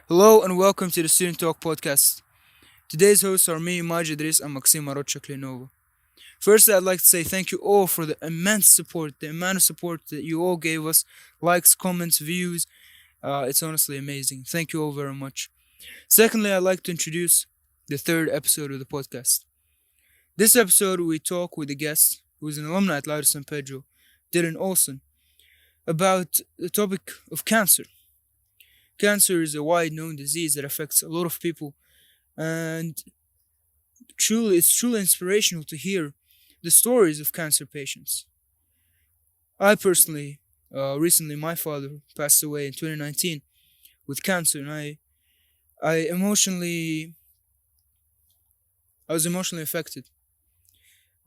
Hello and welcome to the Student Talk podcast. Today's hosts are me, Majid Idris, and Maxim Marotchaklinova. First, I'd like to say thank you all for the immense support, the amount of support that you all gave us, likes, comments, views. It's honestly amazing. Thank you all very much. Secondly, I'd like to introduce the third episode of the podcast. This episode, we talk with a guest who is an alumni at Laude San Pedro, Dylan Olsson, about the topic of cancer. Cancer is a wide known disease that affects a lot of people, and it's truly inspirational to hear the stories of cancer patients. I personally, recently, my father passed away in 2019 with cancer, and I emotionally, I was emotionally affected.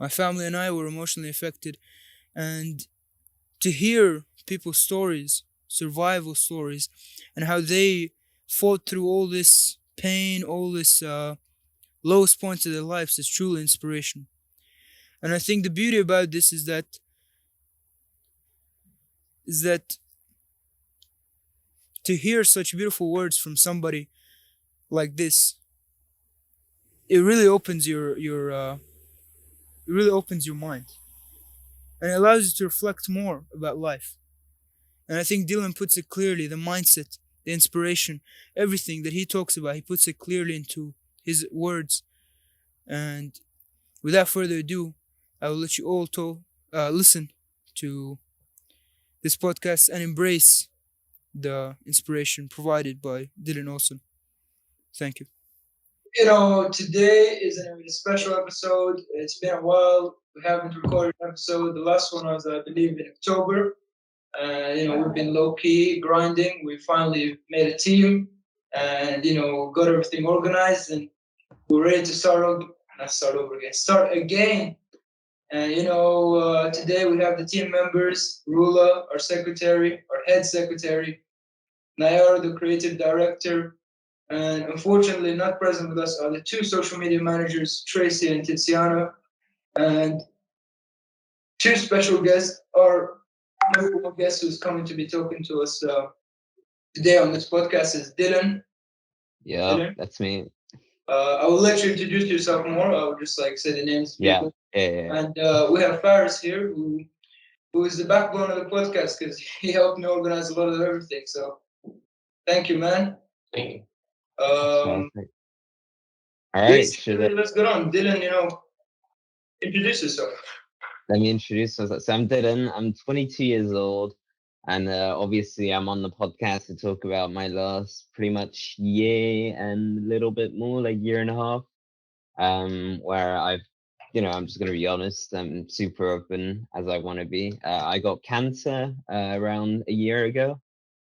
My family and I were emotionally affected, and to hear people's stories, survival stories, and how they fought through all this pain, all this lowest points of their lives is truly inspirational. And I think the beauty about this is that to hear such beautiful words from somebody like this, it really opens your mind, and it allows you to reflect more about life. And I think Dylan puts it clearly, the mindset, the inspiration, everything that he talks about, he puts it clearly into his words. And without further ado, I will let you all listen to this podcast and embrace the inspiration provided by Dylan Olsson. Thank you. Today is a special episode. It's been a while. We haven't recorded an episode. The last one was, I believe, in October. We've been low key grinding. We finally made a team and, got everything organized, and we're ready to start again. And, today we have the team members, Rula, our secretary, our head secretary, Nayar, the creative director, and unfortunately not present with us are the two social media managers, Tracy and Tiziana, and two special guests, our notable guest who's coming to be talking to us today on this podcast is Dylan. Yeah, Dylan. that's me. I will let you introduce yourself more. I will just say the names of people. Yeah. And we have Faris here, who is the backbone of the podcast because he helped me organize a lot of everything. So thank you, man. Thank you. Perfect. All right, let's get on. Dylan, introduce yourself. let me introduce myself. So I'm Dylan. I'm 22 years old, and obviously I'm on the podcast to talk about my last pretty much year and a little bit more, like year and a half, where I'm just gonna be honest. I'm super open as I want to be. I got cancer around a year ago,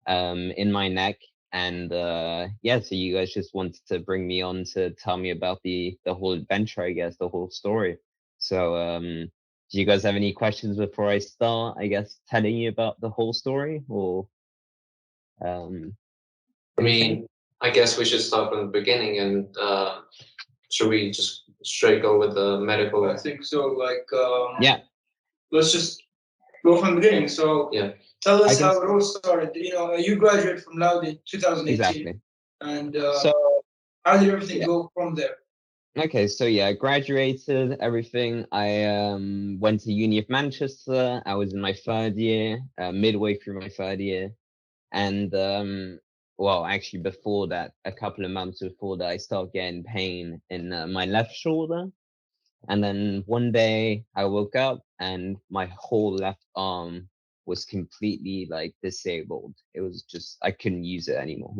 in my neck. And so you guys just wanted to bring me on to tell me about the whole adventure, I guess, the whole story. So do you guys have any questions before I start, I guess, telling you about the whole story? Or I mean, I guess we should start from the beginning, and should we just straight go with the medical? I think so. yeah, Let's just go from the beginning. So Yeah. tell us how it all started. You graduated from Laude in 2018, exactly. and So how did everything go from there? okay, so yeah, I graduated, everything. I went to Uni of Manchester. I was in my third year, midway through my third year. And well, actually before that, a couple of months before that, I started getting pain in my left shoulder. And then one day I woke up and my whole left arm was completely like disabled. It was just, I couldn't use it anymore,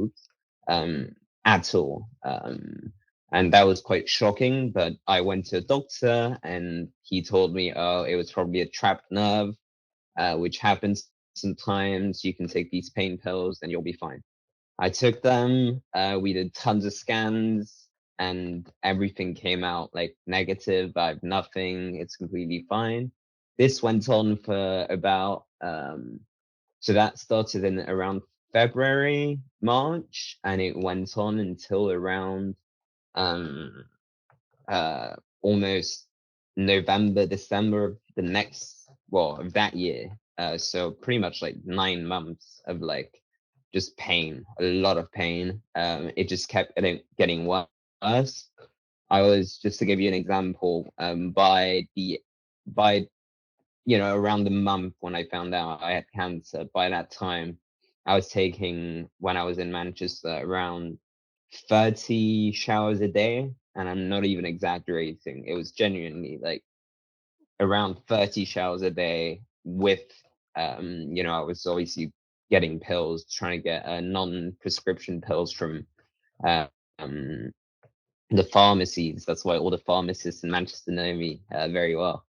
um, at all. And that was quite shocking, but I went to a doctor and he told me, oh, it was probably a trapped nerve, which happens sometimes. You can take these pain pills and you'll be fine. I took them. We did tons of scans and everything came out like negative. I have nothing. It's completely fine. This went on for about, so that started in around February, March, and it went on until around um, almost November, December of the next, well, of that year. So pretty much like 9 months of like just pain, a lot of pain. It just kept getting worse. I was, just to give you an example, by around the month when I found out I had cancer, by that time I was taking, when I was in Manchester, around 30 showers a day, and I'm not even exaggerating. It was genuinely like around 30 showers a day with I was obviously getting pills, trying to get non-prescription pills from um the pharmacies. That's why all the pharmacists in Manchester know me very well.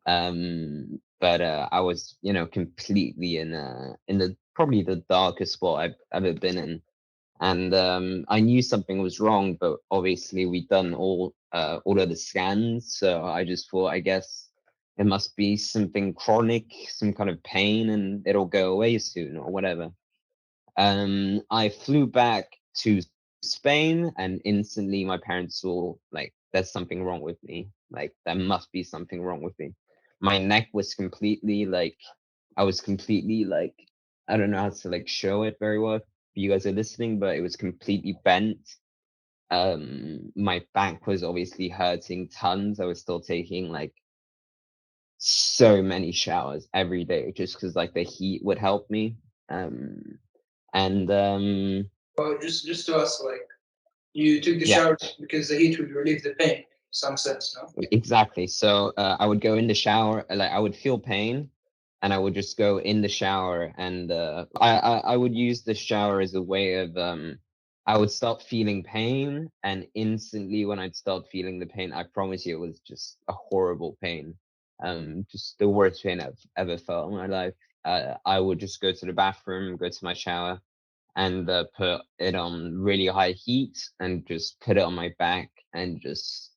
But I was, completely in the probably the darkest spot I've ever been in. And I knew something was wrong, but obviously we'd done all of the scans, so I just thought, I guess it must be something chronic, some kind of pain, and it'll go away soon or whatever. I flew back to Spain, and instantly my parents saw, like, there's something wrong with me. Like, there must be something wrong with me. My neck was completely like, I was completely like, I don't know how to like show it very well if you guys are listening, but it was completely bent. My back was obviously hurting tons. I was still taking like so many showers every day just because like the heat would help me. And Well, just to ask, like, you took the yeah, shower because the heat would relieve the pain, in some sense, no? exactly. So I would go in the shower, like I would feel pain, and I would just go in the shower, and I would use the shower as a way of I would start feeling pain, and instantly when I'd start feeling the pain, I promise you it was just a horrible pain, just the worst pain I've ever felt in my life. I would just go to the bathroom, go to my shower, and put it on really high heat, and just put it on my back, and just,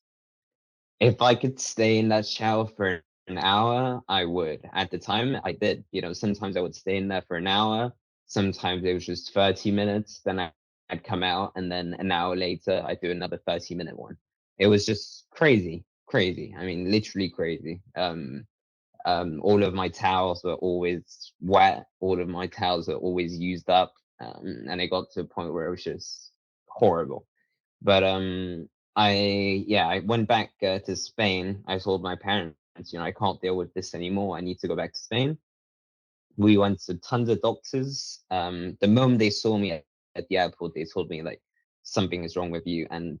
if I could stay in that shower for an hour, I would. At the time, I did. Sometimes I would stay in there for an hour. Sometimes it was just 30 minutes. Then I'd come out, and then an hour later, I'd do another 30-minute one. It was just crazy, crazy. I mean, literally crazy. All of my towels were always wet. All of my towels were always used up. And it got to a point where it was just horrible. But I went back to Spain. I told my parents, I can't deal with this anymore. I need to go back to Spain. We went to tons of doctors. The moment they saw me at the airport, they told me like something is wrong with you, and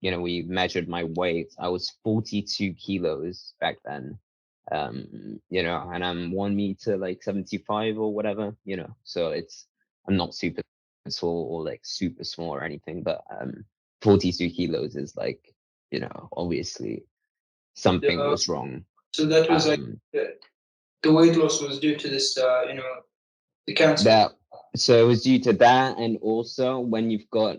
we measured my weight. I was 42 kilos back then. And I'm 1 meter like 75 or whatever. So I'm not super tall or like super small or anything, but 42 kilos is like, obviously something The, was wrong. so that was like Um, the weight loss was due to this, the cancer. that so it was due to that, and also when you've got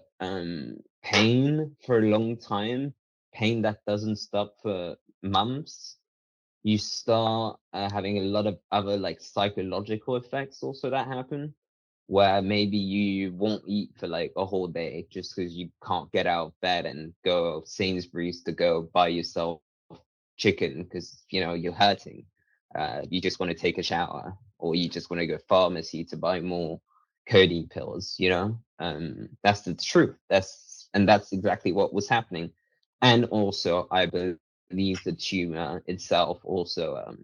pain for a long time, pain that doesn't stop for months, you start having a lot of other like psychological effects also that happen, where maybe you won't eat for like a whole day just because you can't get out of bed and go Sainsbury's to go buy yourself chicken because you're hurting. You just want to take a shower, or you just want to go pharmacy to buy more codeine pills. That's the truth. That's exactly what was happening. And also, I believe the tumor itself also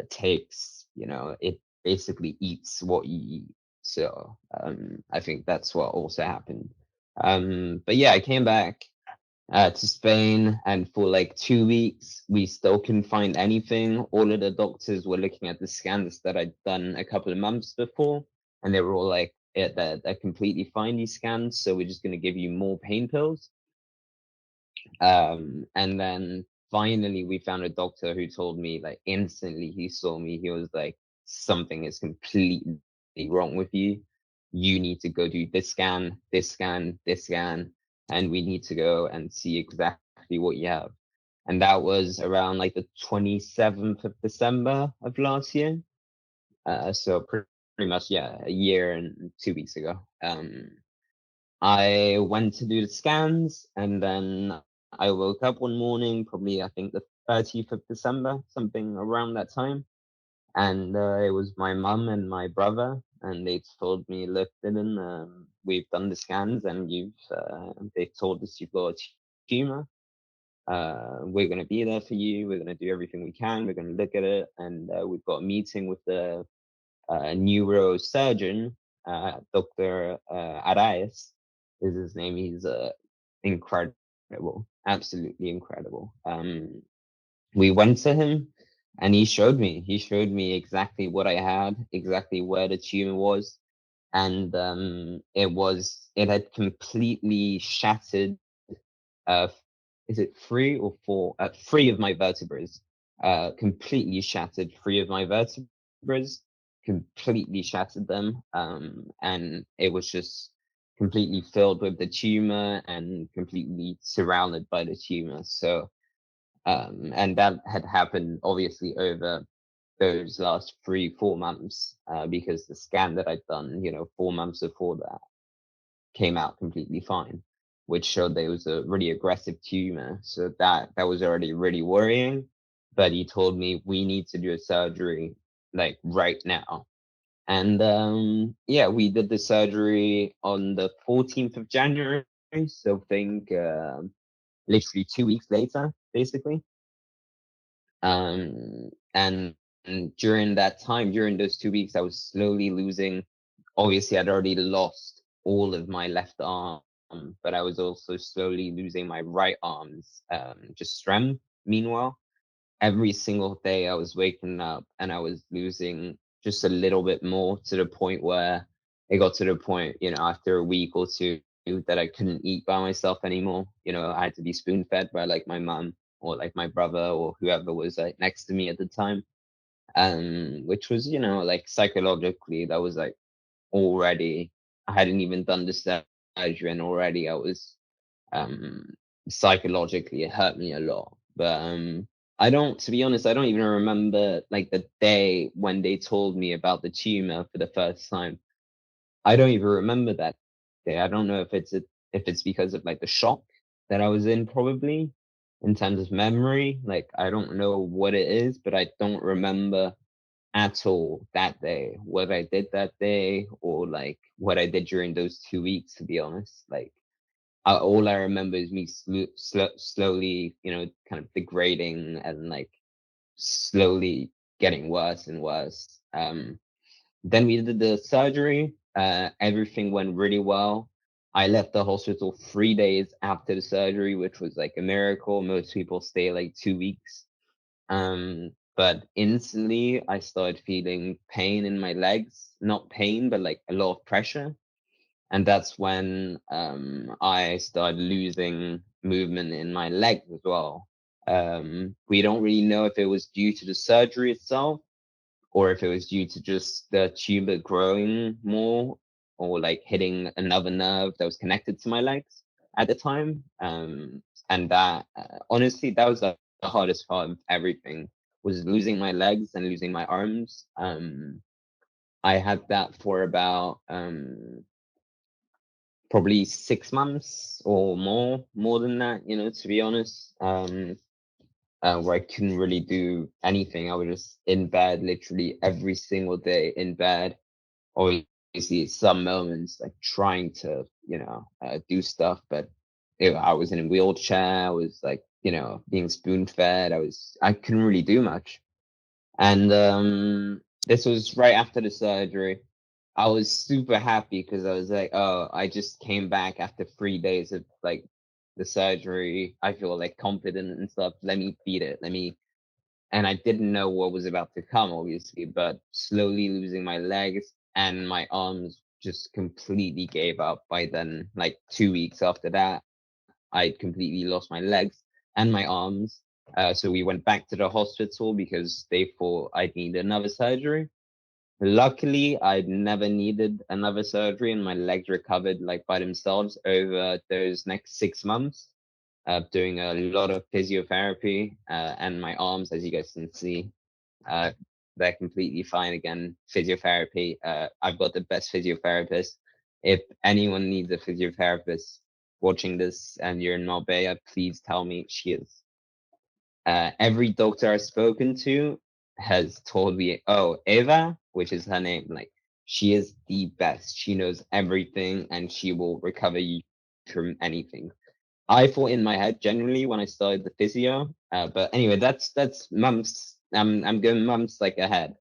takes, it basically eats what you eat. So I think that's what also happened. But yeah, I came back to Spain, and for like 2 weeks, we still couldn't find anything. All of the doctors were looking at the scans that I'd done a couple of months before, and they were all like, yeah, they're completely fine, these scans, so we're just going to give you more pain pills. And then finally, we found a doctor who told me, like, instantly, he saw me, he was like, something is completely wrong with you. You need to go do this scan, this scan, this scan, and we need to go and see exactly what you have. And that was around like the 27th of December of last year. So pretty much, yeah, a year and 2 weeks ago. I went to do the scans, and then I woke up one morning, probably I think the 30th of December, something around that time. And it was my mum and my brother and they told me, look, Dylan, we've done the scans, and they've told us you've got a tumor. We're going to be there for you. We're going to do everything we can. We're going to look at it. And we've got a meeting with the neurosurgeon, Dr. Arias is his name. He's incredible, absolutely incredible. We went to him and he showed me exactly what I had, exactly where the tumor was. And it had completely shattered is it three or four? Three of my vertebrae, completely shattered. Three of my vertebrae, completely shattered them. And it was just completely filled with the tumor and completely surrounded by the tumor. So, and that had happened obviously over those last 3-4 months, because the scan that I'd done, 4 months before that, came out completely fine, which showed that it was a really aggressive tumor. So that was already really worrying. But he told me we need to do a surgery like right now. And yeah, we did the surgery on the 14th of January. So think literally 2 weeks later, basically. And during that time, during those 2 weeks, I was slowly losing. Obviously, I'd already lost all of my left arm, but I was also slowly losing my right arm's just strength. Meanwhile, every single day I was waking up and I was losing just a little bit more, to the point where it got to the point, after a week or two, that I couldn't eat by myself anymore. I had to be spoon fed by like my mum or like my brother or whoever was like next to me at the time. Which was, like psychologically, that was like already, I hadn't even done the surgery and already I was um psychologically, it hurt me a lot. But I don't, to be honest, I don't even remember like the day when they told me about the tumor for the first time. I don't even remember that day. I don't know if it's because of like the shock that I was in, probably, in terms of memory. Like I don't know what it is, but I don't remember at all that day, what I did that day, or like what I did during those 2 weeks, to be honest. Like all I remember is me slowly, kind of degrading and like slowly getting worse and worse. Then we did the surgery. Everything went really well. I left the hospital 3 days after the surgery, which was like a miracle. Most people stay like 2 weeks. But instantly I started feeling pain in my legs. Not pain, but like a lot of pressure. And that's when I started losing movement in my legs as well. We don't really know if it was due to the surgery itself, or if it was due to just the tumor growing more, or like hitting another nerve that was connected to my legs at the time. And that, honestly, that was the hardest part of everything, was losing my legs and losing my arms. I had that for about probably 6 months or more than that, to be honest. Where I couldn't really do anything. I was just in bed literally every single day, in bed. Obviously, some moments like trying to, do stuff, but I was in a wheelchair. I was like, being spoon fed. I couldn't really do much. And this was right after the surgery. I was super happy because I was like, oh, I just came back after 3 days of like the surgery. I feel like confident and stuff. Let me beat it. And I didn't know what was about to come, obviously, but slowly losing my legs and my arms just completely gave up by then. Like 2 weeks after that, I completely lost my legs and my arms. So we went back to the hospital because they thought I'd need another surgery. Luckily, I'd never needed another surgery, and my legs recovered like by themselves over those next 6 months, doing a lot of physiotherapy, and my arms, as you guys can see, uh, they're completely fine again. Physiotherapy, I've got the best physiotherapist. If anyone needs a physiotherapist watching this and you're in Marbella, please tell me. She is. Every doctor I've spoken to has told me, oh, Eva, which is her name, like She is the best. She knows everything, and she will recover you from anything. I thought in my head generally when I started the physio, but anyway, that's months. I'm going months like ahead.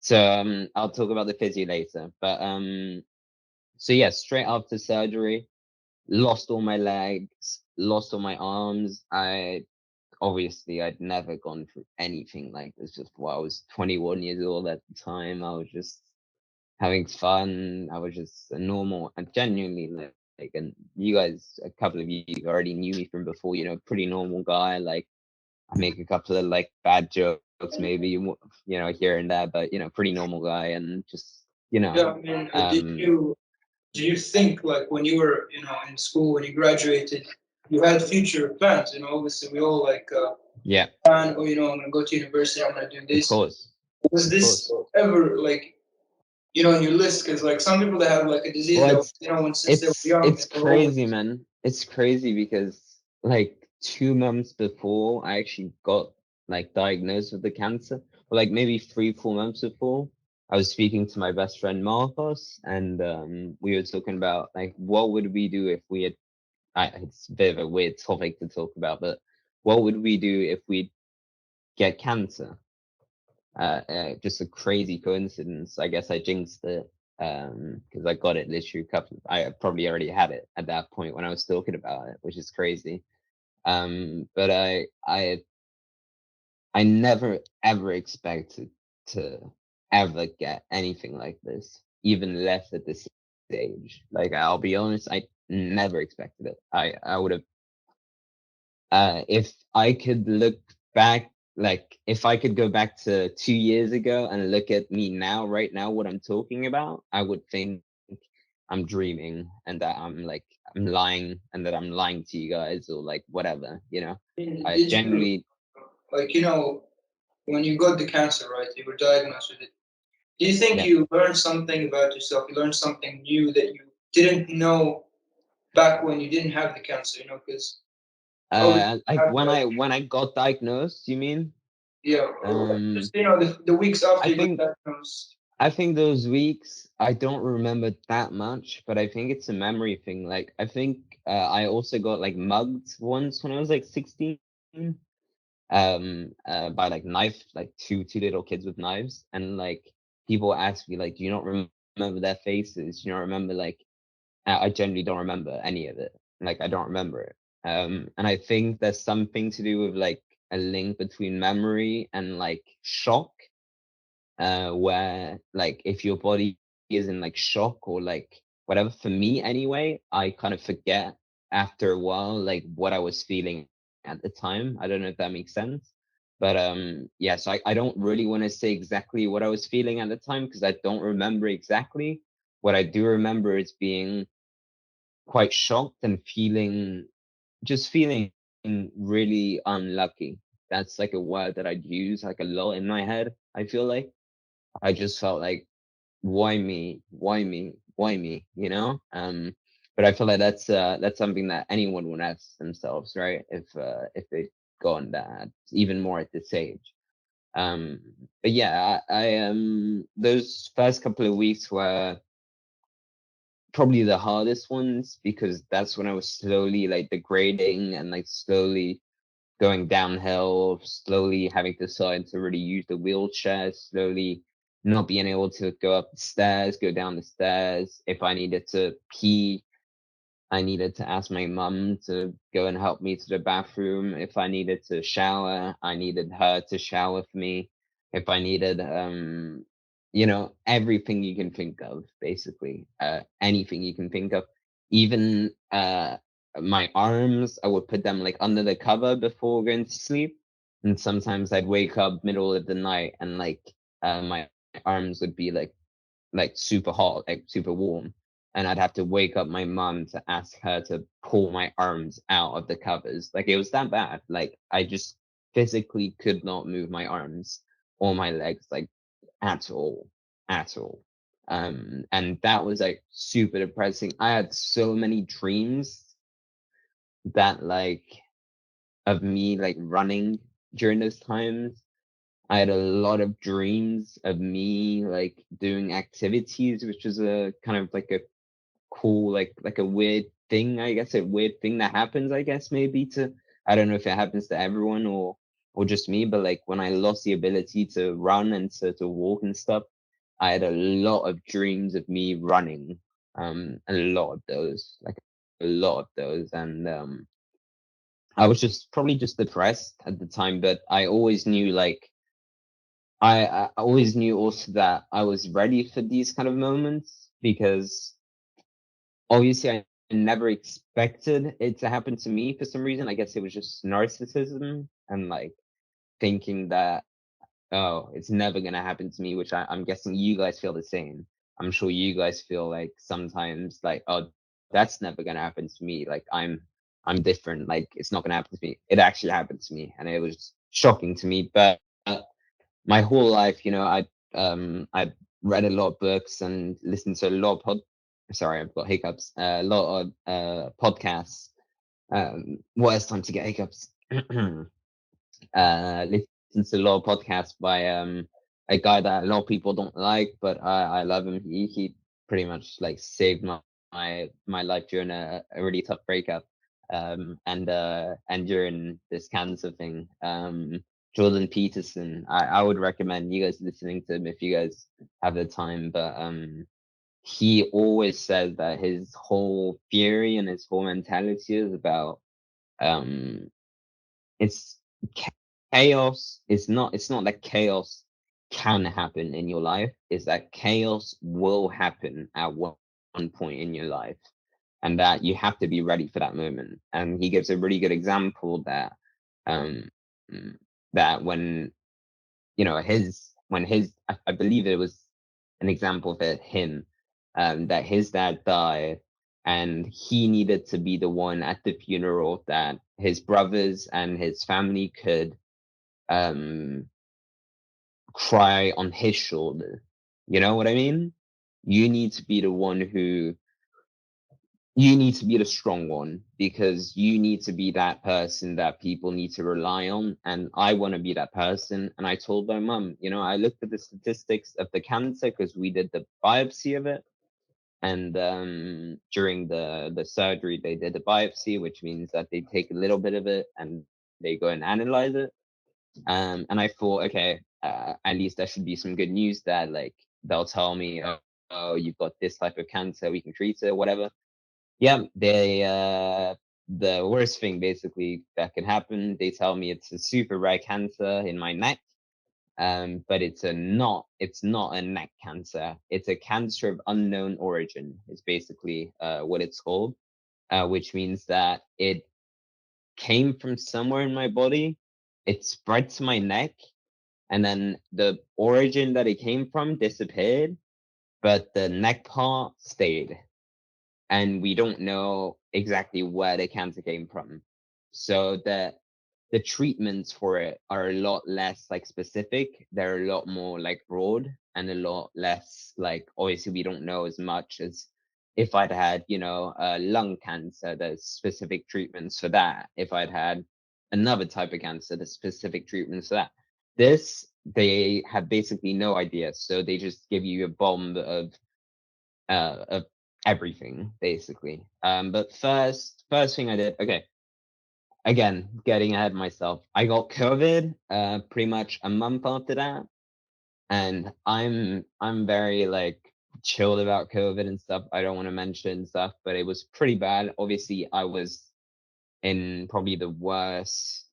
So I'll talk about the physio later. But so yeah, straight after surgery, lost all my legs, lost all my arms. I'd never gone through anything like this before. I was 21 years old at the time. I was just having fun. I was just a normal and genuinely like, and you guys, a couple of you already knew me from before, you know, pretty normal guy. Like I make a couple of like bad jokes, maybe, you know, here and there, but you know, pretty normal guy and just, you know, Yeah, I mean, do you think like when you were, you know, in school when you graduated, you had future plans? You know, obviously we all like yeah, plan, or you know, I'm gonna go to university, I'm gonna do of this. course, Was of this course. ever like, you know, on your list? Because like some people that have like a disease Well, that, you know, when since they were young, it's they were always crazy, man. It's crazy because like 2 months before I actually got like diagnosed with the cancer, or like maybe 3, 4 months before, I was speaking to my best friend Marcos, and we were talking about like what would we do if we had. It's a bit of a weird topic to talk about, but what would we do if we get cancer? Just a crazy coincidence. I guess I jinxed it because I got it literally I probably already had it at that point when I was talking about it, which is crazy. But I never ever expected to ever get anything like this, even less at this age. Like I'll be honest, I never expected it. I would have if I could look back, like if I could go back to 2 years ago and look at me now, right now, what I'm talking about, I would think I'm dreaming and that I'm lying and that I'm lying to you guys or like whatever, you know. I did you generally, like, you know, when you got the cancer, right? You were diagnosed with it. Do you think yeah. you learned something about yourself? You learned something new that you didn't know back when you didn't have the cancer, you know, because obviously you Like have like, when I got diagnosed, you mean? yeah, or like Um, just, you know, the weeks after I you got think diagnosed. I think those weeks I don't remember that much, but I think it's a memory thing. Like I think I also got like mugged once when I was like 16, by like like two little kids with knives, and like people ask me like, do you not remember their faces? Do you not remember like I generally don't remember any of it. Like I don't remember it. And I think there's something to do with like a link between memory and like shock, where like if your body is in like shock or like whatever, for me anyway, I kind of forget after a while like what I was feeling at the time. I don't know if that makes sense. But yeah, so I don't really want to say exactly what I was feeling at the time because I don't remember exactly. What I do remember is being quite shocked and feeling really unlucky. That's like a word that I'd use like a lot in my head, I feel like. I just felt like, why me? Why me? Why me? You know? But I feel like that's something that anyone would ask themselves, right? If they've gone that, even more at this age. Um, but yeah, those first couple of weeks were probably the hardest ones because that's when I was slowly like degrading and like slowly going downhill, slowly having to start to really use the wheelchair, slowly not being able to go up the stairs, go down the stairs. If I needed to pee, I needed to ask my mum to go and help me to the bathroom. If I needed to shower, I needed her to shower for me. If I needed, you know, everything you can think of, basically, anything you can think of, even my arms, I would put them like under the cover before going to sleep. And sometimes I'd wake up middle of the night and like my arms would be like super hot, like super warm. And I'd have to wake up my mum to ask her to pull my arms out of the covers. Like it was that bad. Like I just physically could not move my arms or my legs, like at all, at all. And that was like super depressing. I had so many dreams that like of me like running during those times. I had a lot of dreams of me like doing activities, which is a kind of like a cool, like a weird thing, I guess, a weird thing that happens, I guess, maybe to, I don't know if it happens to everyone or just me, but like when I lost the ability to run and to walk and stuff, I had a lot of dreams of me running, a lot of those, like a lot of those, and I was just probably just depressed at the time, but I always knew like I always knew also that I was ready for these kind of moments because obviously I never expected it to happen to me for some reason. I guess it was just narcissism and like thinking that, oh, it's never gonna happen to me, which I'm guessing you guys feel the same. I'm sure you guys feel like sometimes like, oh, that's never gonna happen to me. Like I'm different. Like it's not gonna happen to me. It actually happened to me, and it was shocking to me. But my whole life, I read a lot of books and listened to a lot of sorry, I've got hiccups. A lot of podcasts. Worst time to get hiccups. Listen to a lot of podcasts by a guy that a lot of people don't like, but I love him. He pretty much like saved my life during a really tough breakup. And during this cancer thing. Jordan Peterson. I would recommend you guys listening to him if you guys have the time. But he always says that his whole theory and his whole mentality is about um it's chaos. It's not that chaos can happen in your life. It's that chaos will happen at one point in your life, and that you have to be ready for that moment. And he gives a really good example that um that when I believe it was an example that that his dad died and he needed to be the one at the funeral that his brothers and his family could um cry on his shoulder. You know what I mean? You need to be the one who you need to be the strong one because you need to be that person that people need to rely on. And I want to be that person. And I told my mum, I looked at the statistics of the cancer because we did the biopsy of it. And during the surgery, they did the biopsy, which means that they take a little bit of it and they go and analyze it. And I thought, okay, at least there should be some good news that like they'll tell me, oh, you've got this type of cancer, we can treat it, whatever. Yeah, the worst thing basically that can happen, they tell me it's a super rare cancer in my neck. But it's not a neck cancer. It's a cancer of unknown origin, is basically what it's called. Which means that it came from somewhere in my body, it spread to my neck, and then the origin that it came from disappeared, but the neck part stayed, and we don't know exactly where the cancer came from. So the treatments for it are a lot less like specific. They're a lot more like broad and a lot less like obviously we don't know as much as if I'd had, lung cancer, there's specific treatments for that. If I'd had another type of cancer, there's specific treatments for that. This, they have basically no idea. So they just give you a bomb of everything basically. But first thing I did, okay, again, getting ahead of myself. I got COVID pretty much a month after that, and I'm very like chilled about COVID and stuff. I don't want to mention stuff, but it was pretty bad. Obviously, I was in probably the worst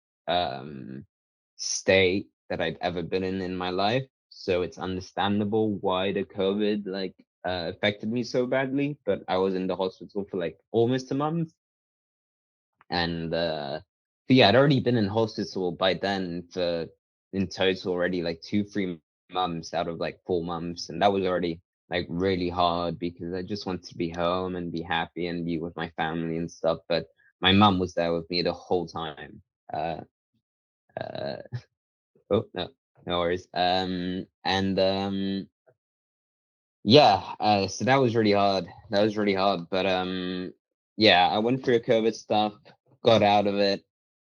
state that I've ever been in my life. So it's understandable why the COVID like affected me so badly. But I was in the hospital for like almost a month, and but yeah, I'd already been in hospital by then for in total already like 2 3 months out of like 4 months, and that was already like really hard because I just wanted to be home and be happy and be with my family and stuff. But my mum was there with me the whole time. Uh, uh, oh no, no worries. And yeah, so that was really hard. That was really hard. But yeah, I went through COVID stuff, got out of it,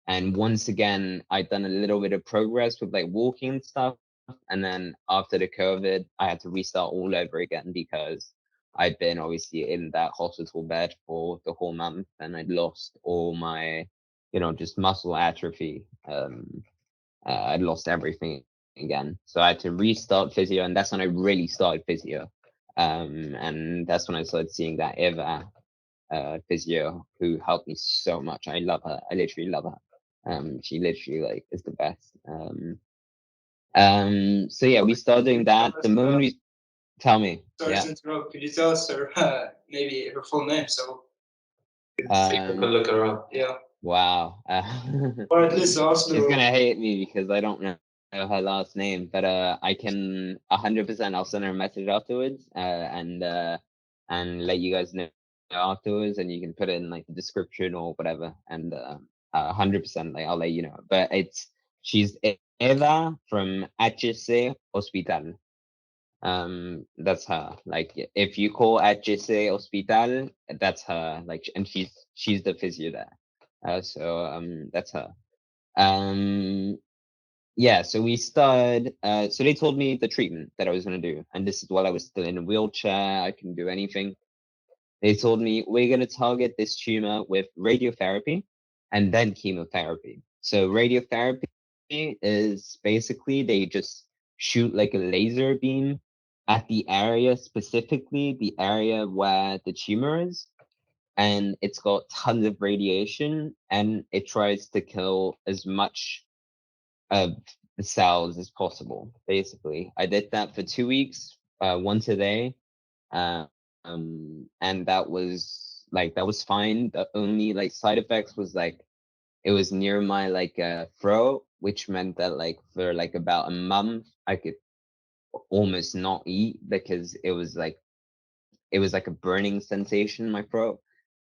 And once again, I'd done a little bit of progress with like walking and stuff. And then after the COVID, I had to restart all over again because I'd been obviously in that hospital bed for the whole month and I'd lost all my, just muscle atrophy. I'd lost everything again. So I had to restart physio, and that's when I really started physio. And that's when I started seeing that Eva physio who helped me so much. I love her. I literally love her. She literally like is the best. So yeah, we started doing that. The moment we tell me, Sorry yeah. to interrupt. Could you tell us her maybe her full name so People can look her up. yeah, Wow. or at least the She's hospital. gonna hate me because I don't know her last name, but I can 100%. I'll send her a message afterwards, and let you guys know afterwards, and you can put it in like the description or whatever, and 100%, like I'll let you know. But she's Eva from HC Hospital. That's her. Like if you call HC Hospital, that's her. Like, and she's the physio there. So that's her. Yeah, so we started, so they told me the treatment that I was going to do. And this is while I was still in a wheelchair. I couldn't do anything. They told me, we're going to target this tumor with radiotherapy and then chemotherapy. So radiotherapy is basically they just shoot like a laser beam at the area, specifically the area where the tumor is. And it's got tons of radiation and it tries to kill as much of the cells as possible. Basically, I did that for 2 weeks, once a day, and that was fine. The only like side effects was like it was near my like throat, which meant that like for like about a month I could almost not eat because it was like a burning sensation in my throat.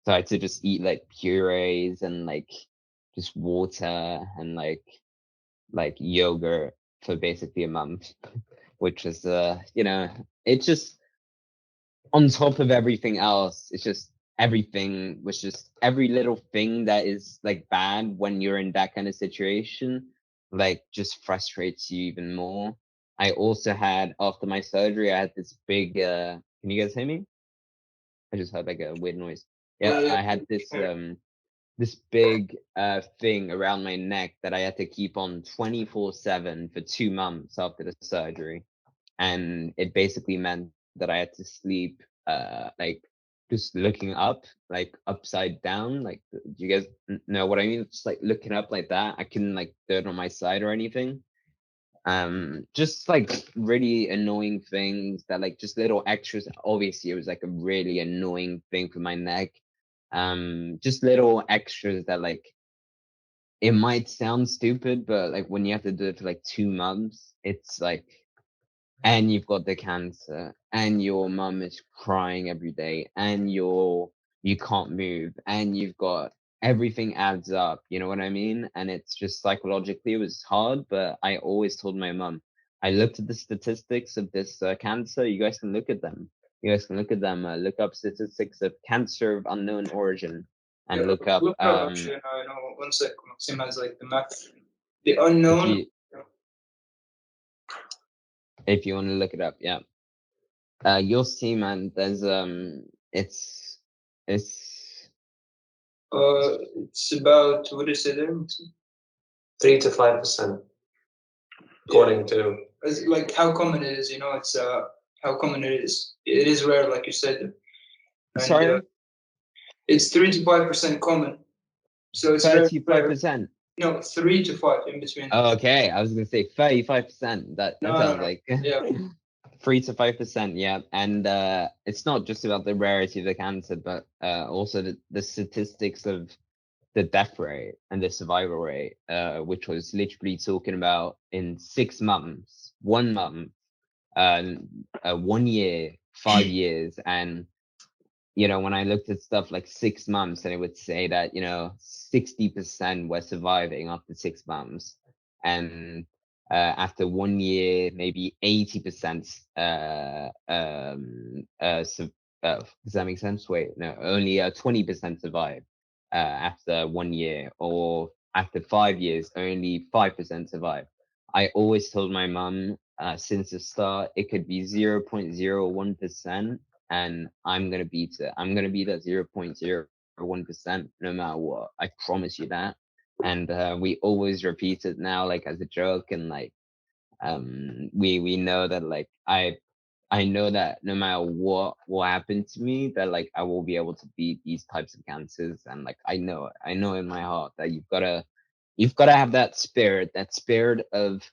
So I had to just eat like purees and like just water and like yogurt for basically a month, which is it's just on top of everything else. It's just everything was just every little thing that is like bad when you're in that kind of situation, like just frustrates you even more. I also had after my surgery, I had this big can you guys hear me? I just heard like a weird noise. Yeah, I had this big thing around my neck that I had to keep on 24/7 for 2 months after the surgery. And it basically meant that I had to sleep like just looking up, like upside down. Like, do you guys know what I mean? Just like looking up like that. I couldn't like do it on my side or anything. Just like really annoying things that like just little extras. Obviously, it was like a really annoying thing for my neck. Just little extras that like it might sound stupid, but like when you have to do it for like 2 months, it's like, and you've got the cancer, and your mum is crying every day, and you can't move, and you've got everything adds up, you know what I mean? And it's just psychologically it was hard, but I always told my mum, I looked at the statistics of this cancer. You guys can look at them. You guys can look at them. Look up statistics of cancer of unknown origin, and Yeah, look up look up actually. I know. One sec. Maxim has like the map. The if unknown. you if you want to look it up, yeah. You'll see, man. There's it's it's It's about what is it there? Maxim? 3 to 5%, according to. It's like how common it is. It's how common it is. It is rare, like you said. And, sorry, it's 3 to 5% common. So it's very 35%. no 3 to 5 in between. Okay, I was gonna say 35%. That No, sounds no. like Yeah. 3 to 5%. Yeah, and it's not just about the rarity of the cancer, but also the statistics of the death rate and the survival rate, which was literally talking about in 6 months, 1 month, 1 year, 5 years, and when I looked at stuff like 6 months, and it would say that 60% were surviving after 6 months, and after 1 year, maybe 80%. Does that make sense? Wait, no, only 20% survive after 1 year, or after 5 years, only 5% survive. I always told my mum since the start it could be 0.01%, and I'm gonna beat it. I'm gonna beat that 0.01% no matter what. I promise you that. And we always repeat it now, like as a joke, and like we know that like I know that no matter what will happen to me, that like I will be able to beat these types of cancers, and like I know in my heart that you've gotta have that spirit of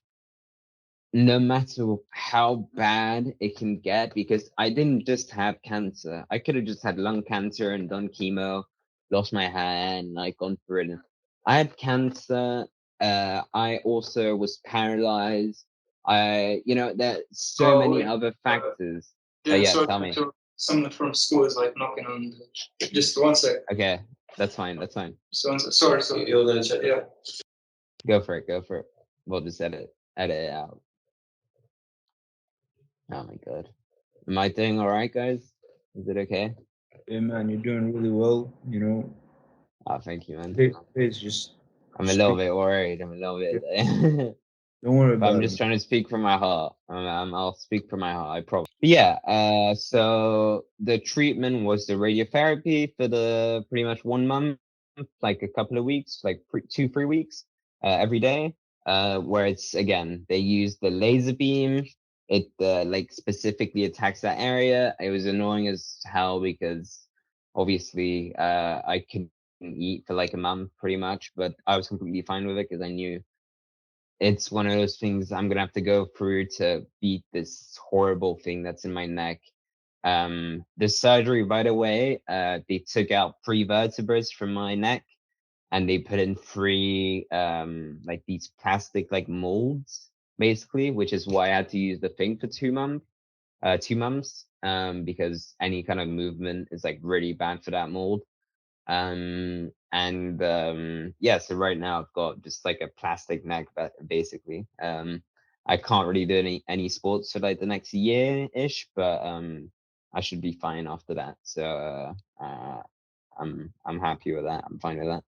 no matter how bad it can get, because I didn't just have cancer. I could have just had lung cancer and done chemo, lost my hair, and like gone through it. I had cancer. I also was paralyzed. There's so many other factors. Yeah, Yeah, sorry, tell me. someone from school is like knocking on the. Just one sec. Okay, that's fine. That's fine. So, sorry, so you're gonna check, yeah. Go for it. Go for it. We'll just edit it out. Oh my god. Am I doing all right, guys? Is it okay? Yeah, man, you're doing really well. You know, Oh, thank you, man. it's just I'm a little bit worried. I'm a little bit. don't worry But I'm about just it. trying to speak from my heart. I'll speak from my heart. I promise. But yeah. So the treatment was the radiotherapy for the pretty much 1 month, like a couple of weeks, like 2-3 weeks, every day. Where it's again they use the laser beam. It like specifically attacks that area. It was annoying as hell because obviously I couldn't eat for like a month pretty much, but I was completely fine with it because I knew it's one of those things I'm gonna have to go through to beat this horrible thing that's in my neck. The surgery, by the way, they took out 3 vertebrae from my neck and they put in 3 like these plastic like molds basically, which is why I had to use the thing for 2 months. 2 months, because any kind of movement is like really bad for that mold. Yeah, so right now I've got just like a plastic neck, but basically, I can't really do any sports for like the next year-ish, but I should be fine after that. So I'm happy with that. I'm fine with that.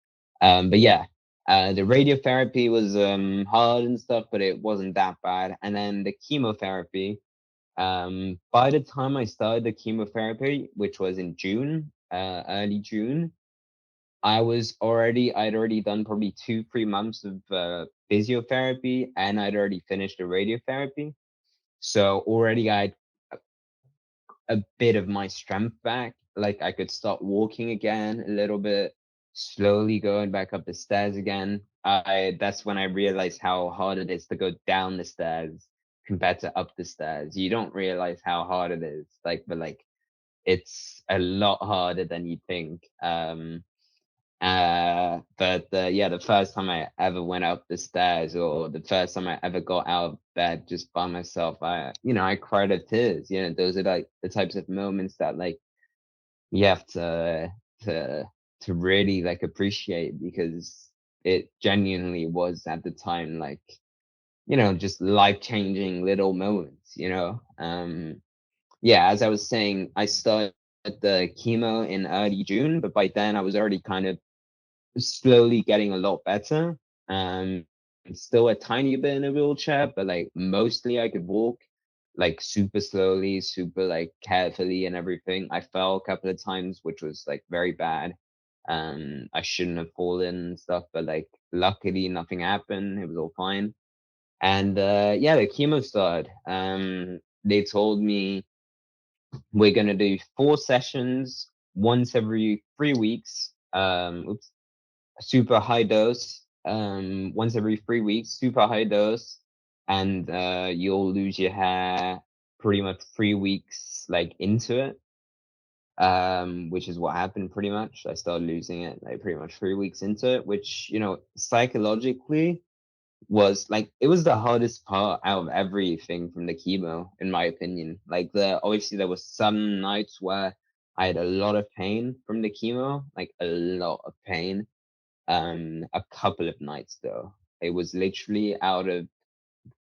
But yeah, the radiotherapy was hard and stuff, but it wasn't that bad. And then the chemotherapy, by the time I started the chemotherapy, which was in June, early June, I'd already done probably 2-3 months of physiotherapy, and I'd already finished the radiotherapy. So already I had a bit of my strength back. Like I could start walking again a little bit, slowly going back up the stairs again. That's when I realized how hard it is to go down the stairs compared to up the stairs. You don't realize how hard it is. But it's a lot harder than you think. Yeah, the first time I ever went up the stairs, or the first time I ever got out of bed just by myself, I cried of tears. Those are like the types of moments that like you have to to really like appreciate, because it genuinely was at the time like, just life-changing little moments. Yeah, as I was saying, I started the chemo in early June, but by then I was already kind of slowly getting a lot better. Still a tiny bit in a wheelchair, but like mostly I could walk like super slowly, super like carefully and everything. I fell a couple of times, which was like very bad. I shouldn't have fallen and stuff, but like luckily nothing happened. It was all fine. And yeah, the chemo started. They told me we're gonna do 4 sessions once every 3 weeks. Super high dose, once every 3 weeks, super high dose, and you'll lose your hair pretty much 3 weeks like into it, which is what happened pretty much. I started losing it like pretty much 3 weeks into it, which psychologically was like, it was the hardest part out of everything from the chemo, in my opinion. Like obviously there was some nights where I had a lot of pain from the chemo, like a lot of pain. A couple of nights though. It was literally out of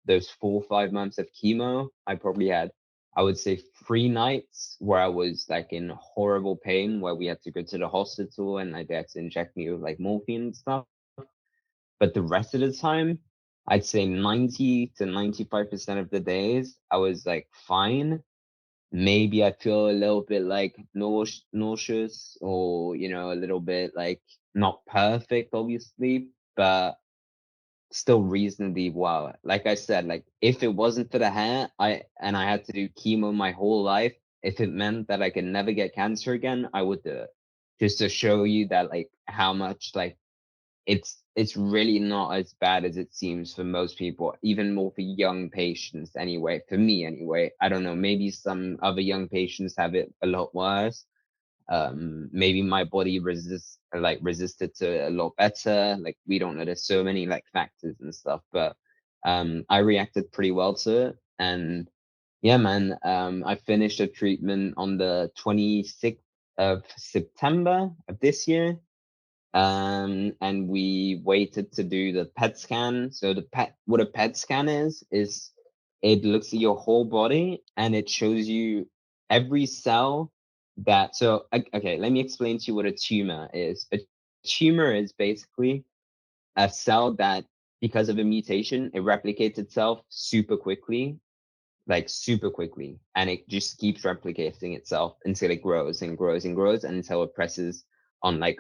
those 4 or 5 months of chemo, I probably had, I would say, 3 nights where I was like in horrible pain, where we had to go to the hospital and like they had to inject me with like morphine and stuff. But the rest of the time, I'd say 90 to 95% of the days, I was like fine. Maybe I feel a little bit like nauseous, or, you know, a little bit like not perfect, obviously, but still reasonably well. Like I said, like if it wasn't for the hair, I had to do chemo my whole life, if it meant that I could never get cancer again, I would do it. Just to show you that like how much like it's really not as bad as it seems for most people, even more for young patients anyway. For me anyway. I don't know, maybe some other young patients have it a lot worse. Maybe my body resisted to it a lot better. Like we don't know, there's so many like factors and stuff, but I reacted pretty well to it. And yeah, man, I finished a treatment on the 26th of September of this year. And we waited to do the PET scan. So what a PET scan is it looks at your whole body and it shows you every cell that. So okay, let me explain to you what a tumor is. A tumor is basically a cell that, because of a mutation, it replicates itself super quickly, like super quickly, and it just keeps replicating itself until it grows and grows and grows, and until it presses on like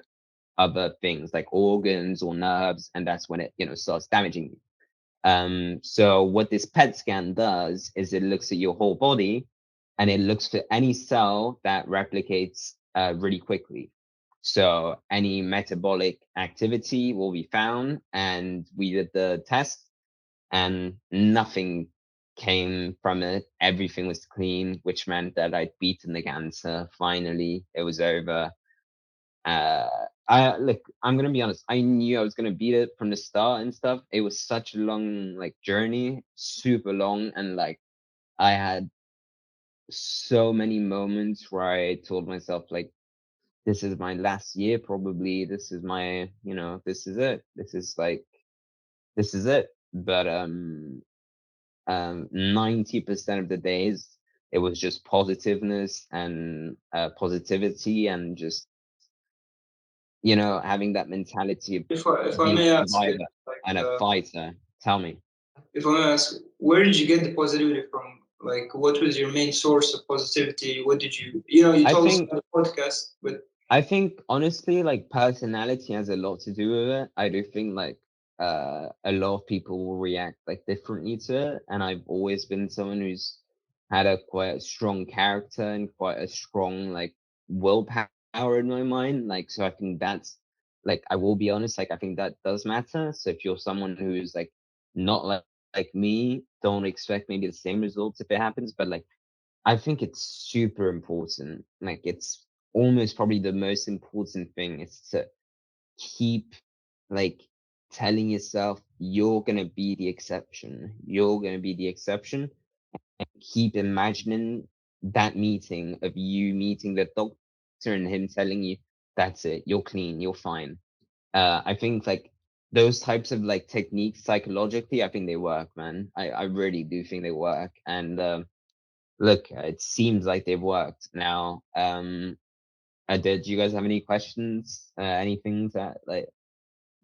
other things like organs or nerves, and that's when it, you know, starts damaging you. So what this PET scan does is it looks at your whole body and it looks for any cell that replicates really quickly. So any metabolic activity will be found, and we did the test and nothing came from it. Everything was clean, which meant that I'd beaten the cancer. Finally, it was over. I look, I'm gonna be honest, I knew I was gonna beat it from the start and stuff. It was such a long like journey, super long, and like I had so many moments where I told myself like, this is my last year probably, this is my, you know, this is it, this is like, this is it. But 90% of the days it was just positiveness and positivity, and just, you know, having that mentality of If I being may a ask, survivor and a fighter. Tell me. if I may ask, where did you get the positivity from? Like, what was your main source of positivity? What did you, you I told us think about the podcast, but honestly, like personality has a lot to do with it. I do think like a lot of people will react like differently to it, and I've always been someone who's had a quite a strong character and quite a strong like willpower in my mind. Like, so I think that's like, I will be honest, like I think that does matter. So if you're someone who's like not like me, don't expect maybe the same results if it happens. But like I think it's super important. Like it's almost probably the most important thing is to keep like telling yourself you're gonna be the exception. You're gonna be the exception. Keep imagining that meeting of you meeting the doctor and him telling you, that's it, you're clean, you're fine. I think like those types of like techniques psychologically, I think they work, man. I really do think they work. And look, it seems like they've worked now. Did you guys have any questions? Anything that like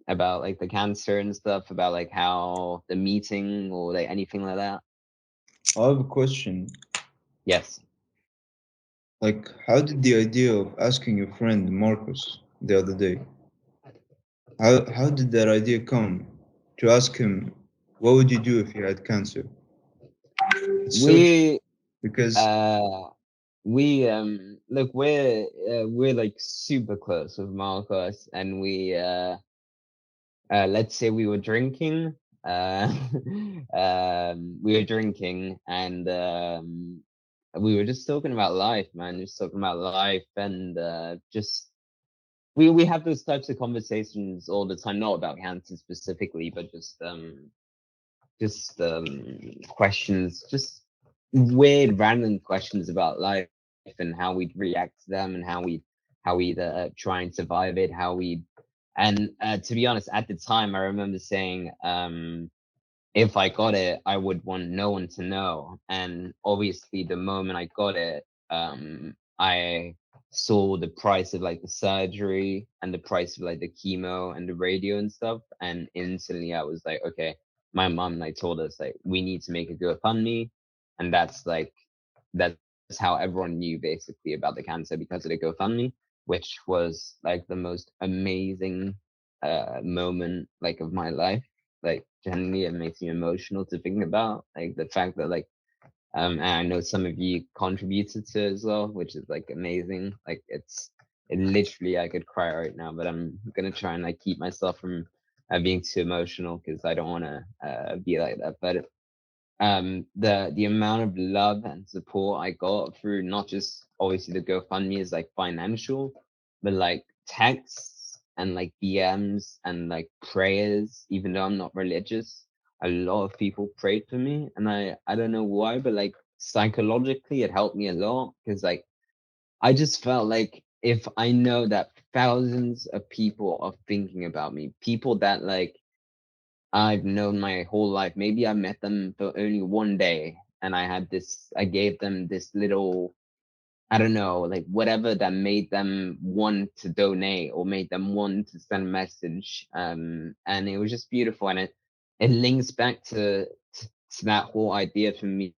about like the cancer and stuff, about like how the meeting or like anything like that? I have a question. Yes. Like, how did the idea of asking your friend Marcus the other day? How did that idea come to ask him, what would you do if you had cancer? It's so We because uh look, we're like super close with Marcos, and we let's say we were drinking. Uh, we were drinking, and we were just talking about life, man. Just talking about life, and just we have those types of conversations all the time. Not about cancer specifically, but just questions, just weird, random questions about life and how we'd react to them, and how we'd try and survive it, how we. And to be honest, at the time, I remember saying, if I got it, I would want no one to know. And obviously, the moment I got it, I saw the price of like the surgery and the price of like the chemo and the radio and stuff, and instantly I was like, okay, my mom like told us like we need to make a GoFundMe, and that's how everyone knew basically about the cancer because of the GoFundMe, which was like the most amazing moment like of my life. Like genuinely, it makes me emotional to think about like the fact that like and I know some of you contributed to it as well, which is like amazing. Like it literally I could cry right now, but I'm gonna try and like keep myself from being too emotional because I don't want to be like that. But the amount of love and support I got through not just obviously the GoFundMe is like financial, but like texts and like DMs and like prayers, even though I'm not religious, a lot of people prayed for me, and I don't know why, but like psychologically it helped me a lot because like I just felt like if I know that thousands of people are thinking about me, people that like I've known my whole life. Maybe I met them for only one day and I gave them this little, I don't know, like whatever that made them want to donate or made them want to send a message. And it was just beautiful. And it links back to that whole idea for me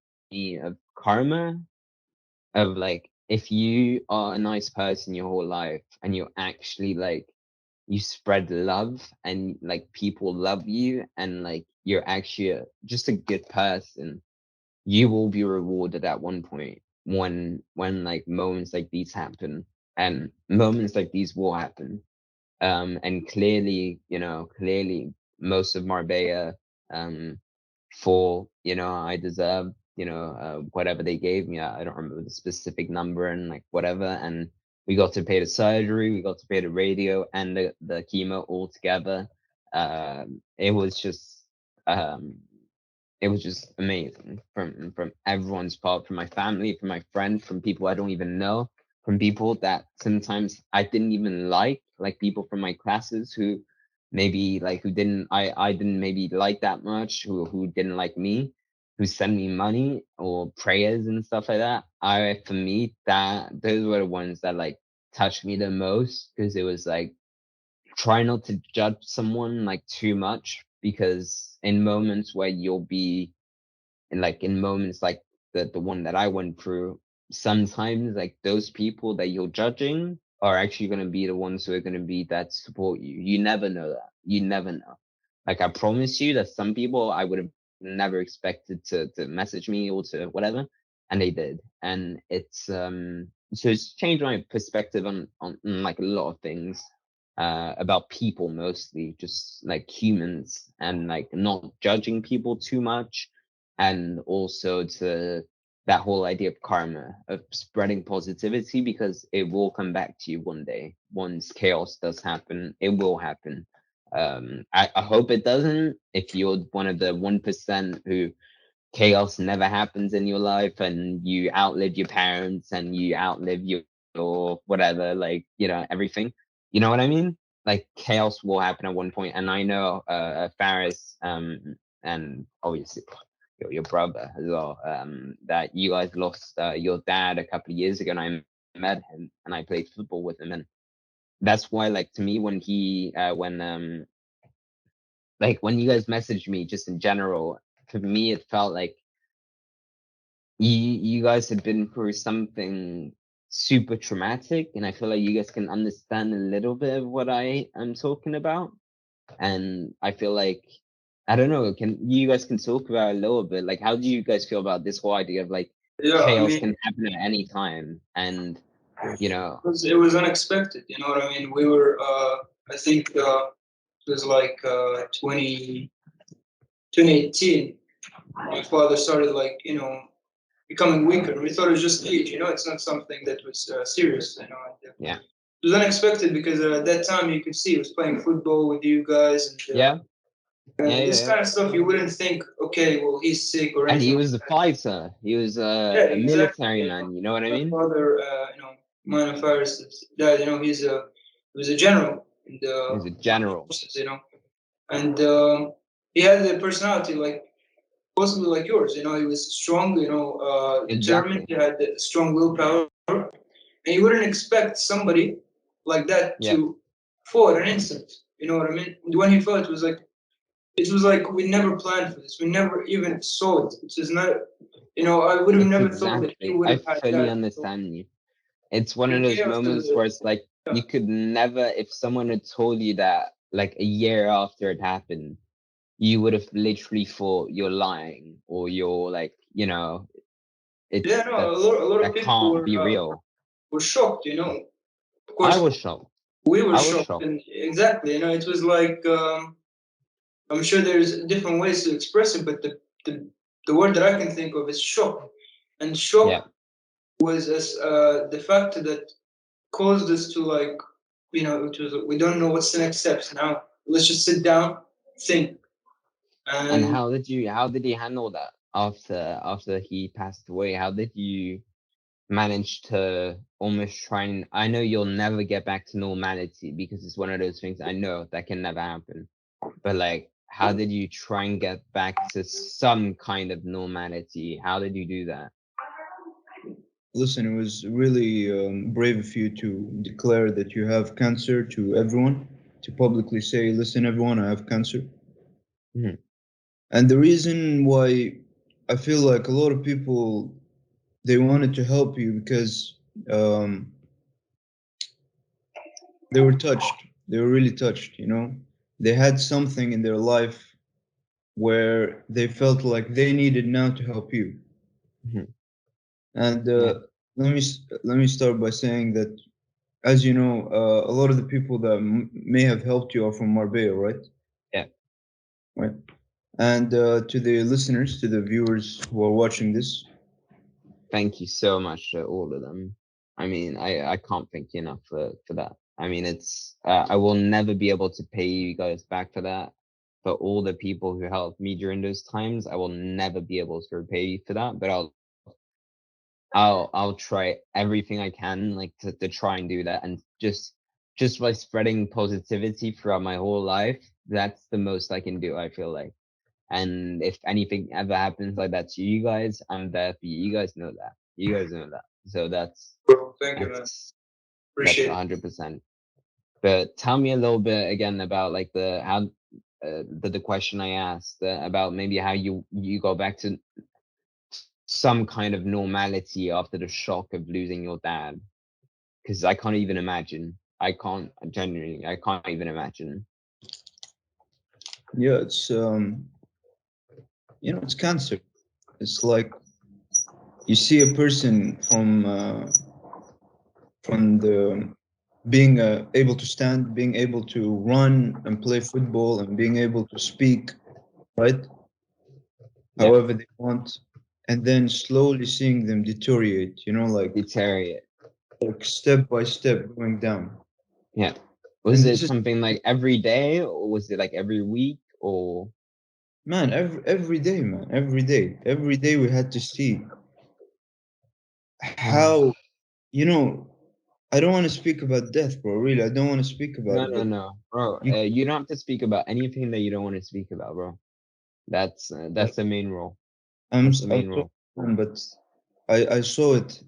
of karma, of like, if you are a nice person your whole life and you're actually like, you spread love and like people love you and like you're actually just a good person, you will be rewarded at one point when like moments like these happen, and moments like these will happen. And clearly, clearly most of Marbella, um, for, I deserve, whatever they gave me. I don't remember the specific number and like whatever. And we got to pay the surgery, we got to pay the radio and the chemo all together. It was just, um, it was just amazing from everyone's part, from my family, from my friends, from people I don't even know, from people that sometimes I didn't even like people from my classes who maybe like who didn't I didn't maybe like that much, who didn't like me, who send me money or prayers and stuff like that. I for me that those were the ones that like touched me the most because it was like try not to judge someone like too much, because in moments where you'll be in moments like the one that I went through, sometimes like those people that you're judging are actually going to be the ones who are going to be that support you. You never know that. You never know. Like I promise you that some people I would have never expected to message me or to whatever, and they did. And so it's changed my perspective on like a lot of things about people, mostly just like humans, and like not judging people too much, and also to that whole idea of karma, of spreading positivity, because it will come back to you one day. Once chaos does happen, it will happen. I hope it doesn't. If you're one of the 1% who chaos never happens in your life and you outlive your parents and you outlive your whatever, like, everything, you know what I mean? Like chaos will happen at one point. And I know Faris, and obviously your brother as well, that you guys lost your dad a couple of years ago, and I met him and I played football with him. And that's why, like, to me, when when you guys messaged me, just in general, for me it felt like you guys had been through something super traumatic, and I feel like you guys can understand a little bit of what I am talking about. And I feel like, I don't know, can you guys can talk about it a little bit, like how do you guys feel about this whole idea of like Yeah, I chaos mean, can happen at any time? And you know it was unexpected. You know what I mean? We were, I think, it was like 2018. My father started like becoming weaker. We thought it was just age. It's not something that was serious. yeah, It was unexpected because at that time you could see he was playing football with you guys, and yeah, yeah, yeah, this yeah. kind of stuff you wouldn't think, okay, well, he's sick or And he anything. was a fighter, he was Yeah, a exactly. military man, you know what I My mean? father, Minor Faris' dad, he was a general in He the was a armed general. forces, and he had a personality like possibly like yours. He was strong, determined. Exactly. He had a strong willpower, and you wouldn't expect somebody like that Yeah. to fall at an instant. You know what I mean? When he fell, it was like we never planned for this. We never even saw it. It is not, I would have It's never thought that he exactly. would I have had fully that. understand you. It's one The of day those after moments where it's like yeah. you could never, if someone had told you that like a year after it happened, you would have literally thought you're lying or you're like, Yeah, it's no, a lot of that people can't be real. were shocked. Of I course, was shocked. we were I was shocked, shocked. and exactly, it was like I'm sure there's different ways to express it, but the word that I can think of is shock, and Yeah. shock was as the factor that caused us to like, it was we don't know what's the next steps now. Let's just sit down, think, And and how did you handle that after he passed away? How did you manage to almost try and I know you'll never get back to normality because it's one of those things I know that can never happen. But like how did you try and get back to some kind of normality? How did you do that? Listen, it was really brave of you to declare that you have cancer to everyone, to publicly say, listen, everyone, I have cancer. Mhm. And the reason why I feel like a lot of people, they wanted to help you because um, they were touched. They were really touched, They had something in their life where they felt like they needed now to help you. Mhm. And Yeah. let me start by saying that, as you know, a lot of the people that may have helped you are from Marbella, right? Yeah. Right. And to the listeners, to the viewers who are watching this, Thank you so much to all of them. I mean, I can't thank you enough for that. I mean, it's I will never be able to pay you guys back for that. For all the people who helped me during those times, I will never be able to repay you for that. But I'll try everything I can like to try and do that. And just by spreading positivity throughout my whole life, that's the most I can do, I feel like. And if anything ever happens like that to you guys, I'm there for you. You guys know that. You guys know that. So bro, thank you, man. that's Appreciate it. 100%. But tell me a little bit again about like the question I asked about maybe how you go back to some kind of normality after the shock of losing your dad. Because I can't even imagine. I can't genuinely. I can't even imagine. yeah, it's cancer. It's like you see a person from the being able to stand, being able to run and play football, and being able to speak, right? Yeah, However they want, and then slowly seeing them deteriorate, deteriorate. like step by step going down. Yeah. Was And it this is, something like every day, or was it like every week, or? man, every day, man, every day we had to see how, you know, I don't want to speak about death, bro. Really, I don't want to speak about No, it, no, but no, bro. you, You don't have to speak about anything that you don't want to speak about, bro. That's the main role. That's the I'm main so, role. but I saw it.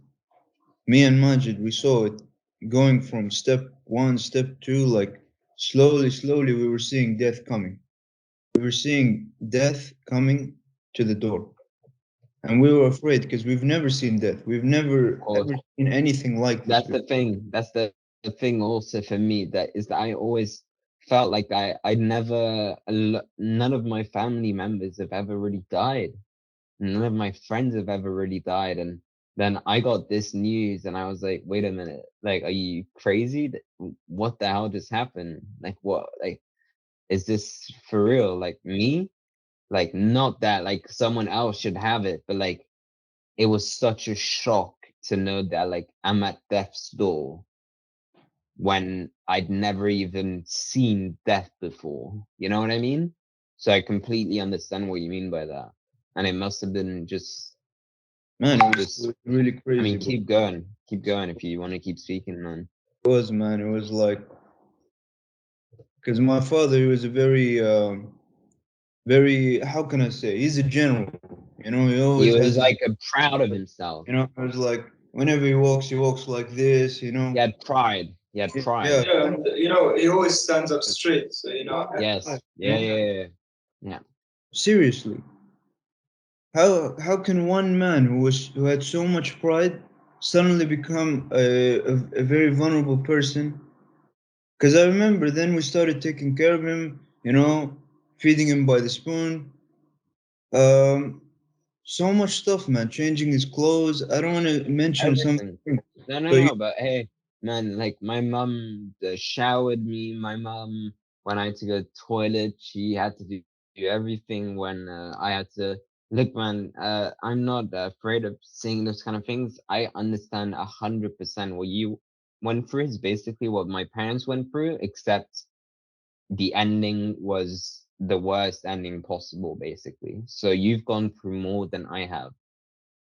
Me and Majid, we saw it going from step one, step two, like slowly, we were seeing death coming. We were seeing death coming to the door. And we were afraid because we've never seen death. We've Of never course, ever seen anything like this that's before. the thing. That's the thing also for me. That is that I always felt like I never none of my family members have ever really died. None of my friends have ever really died. And then I got this news and I was like, wait a minute, like, are you crazy? What the hell just happened? Like, what, like, is this for real? Like, me? Like, not that, like, someone else should have it, but like, it was such a shock to know that, like, I'm at death's door when I'd never even seen death before. You know what I mean? So I completely understand what you mean by that. And it must have been Man, it just was really I crazy, mean, but keep going if you want to keep speaking, man. it was, man, it was like, because my father, he was a very, how can I say, he's a general. He He always was has his, like proud of himself. it was like, whenever he walks like this, you know. He had pride. He had Yeah, pride. yeah. Yeah, and he always stands up straight. So Yes. Yeah, yeah, yeah. Yeah. Seriously, how can one man who had so much pride suddenly become a very vulnerable person? Because I remember then we started taking care of him, you know, feeding him by the spoon. Um, so much stuff, man. Changing his clothes. I don't want to mention Everything. something, No, no, but no. But hey, man, like my mom showered me. My mom, when I had to go toilet, she had to do everything. When I had to look, man, I'm not afraid of seeing those kind of things. I understand 100% what you went through is basically what my parents went through, except the ending was the worst ending possible, basically. So you've gone through more than I have,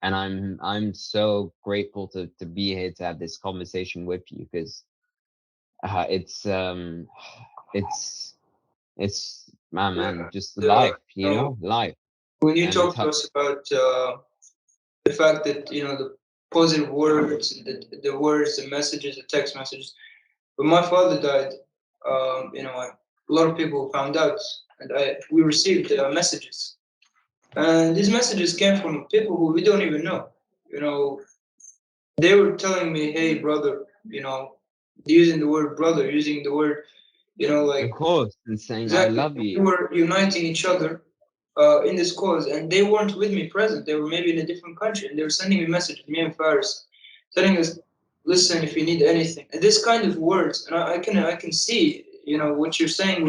and I'm so grateful to be here to have this conversation with you, because it's it's man, just life, you know, life. when you And talk to us about the fact that the positive words, the words, the messages, the text messages. When my father died, a lot of people found out, and we received messages, and these messages came from people who we don't even know. You know, they were telling me, "Hey, brother," using the word brother, using the word, of like course, and saying I exactly. love We you. were uniting each other in this cause, and they weren't with me present. They were maybe in a different country, and they were sending me messages, me and Faris, telling us, "Listen, if you need anything," and this kind of words. And I can see, what you're saying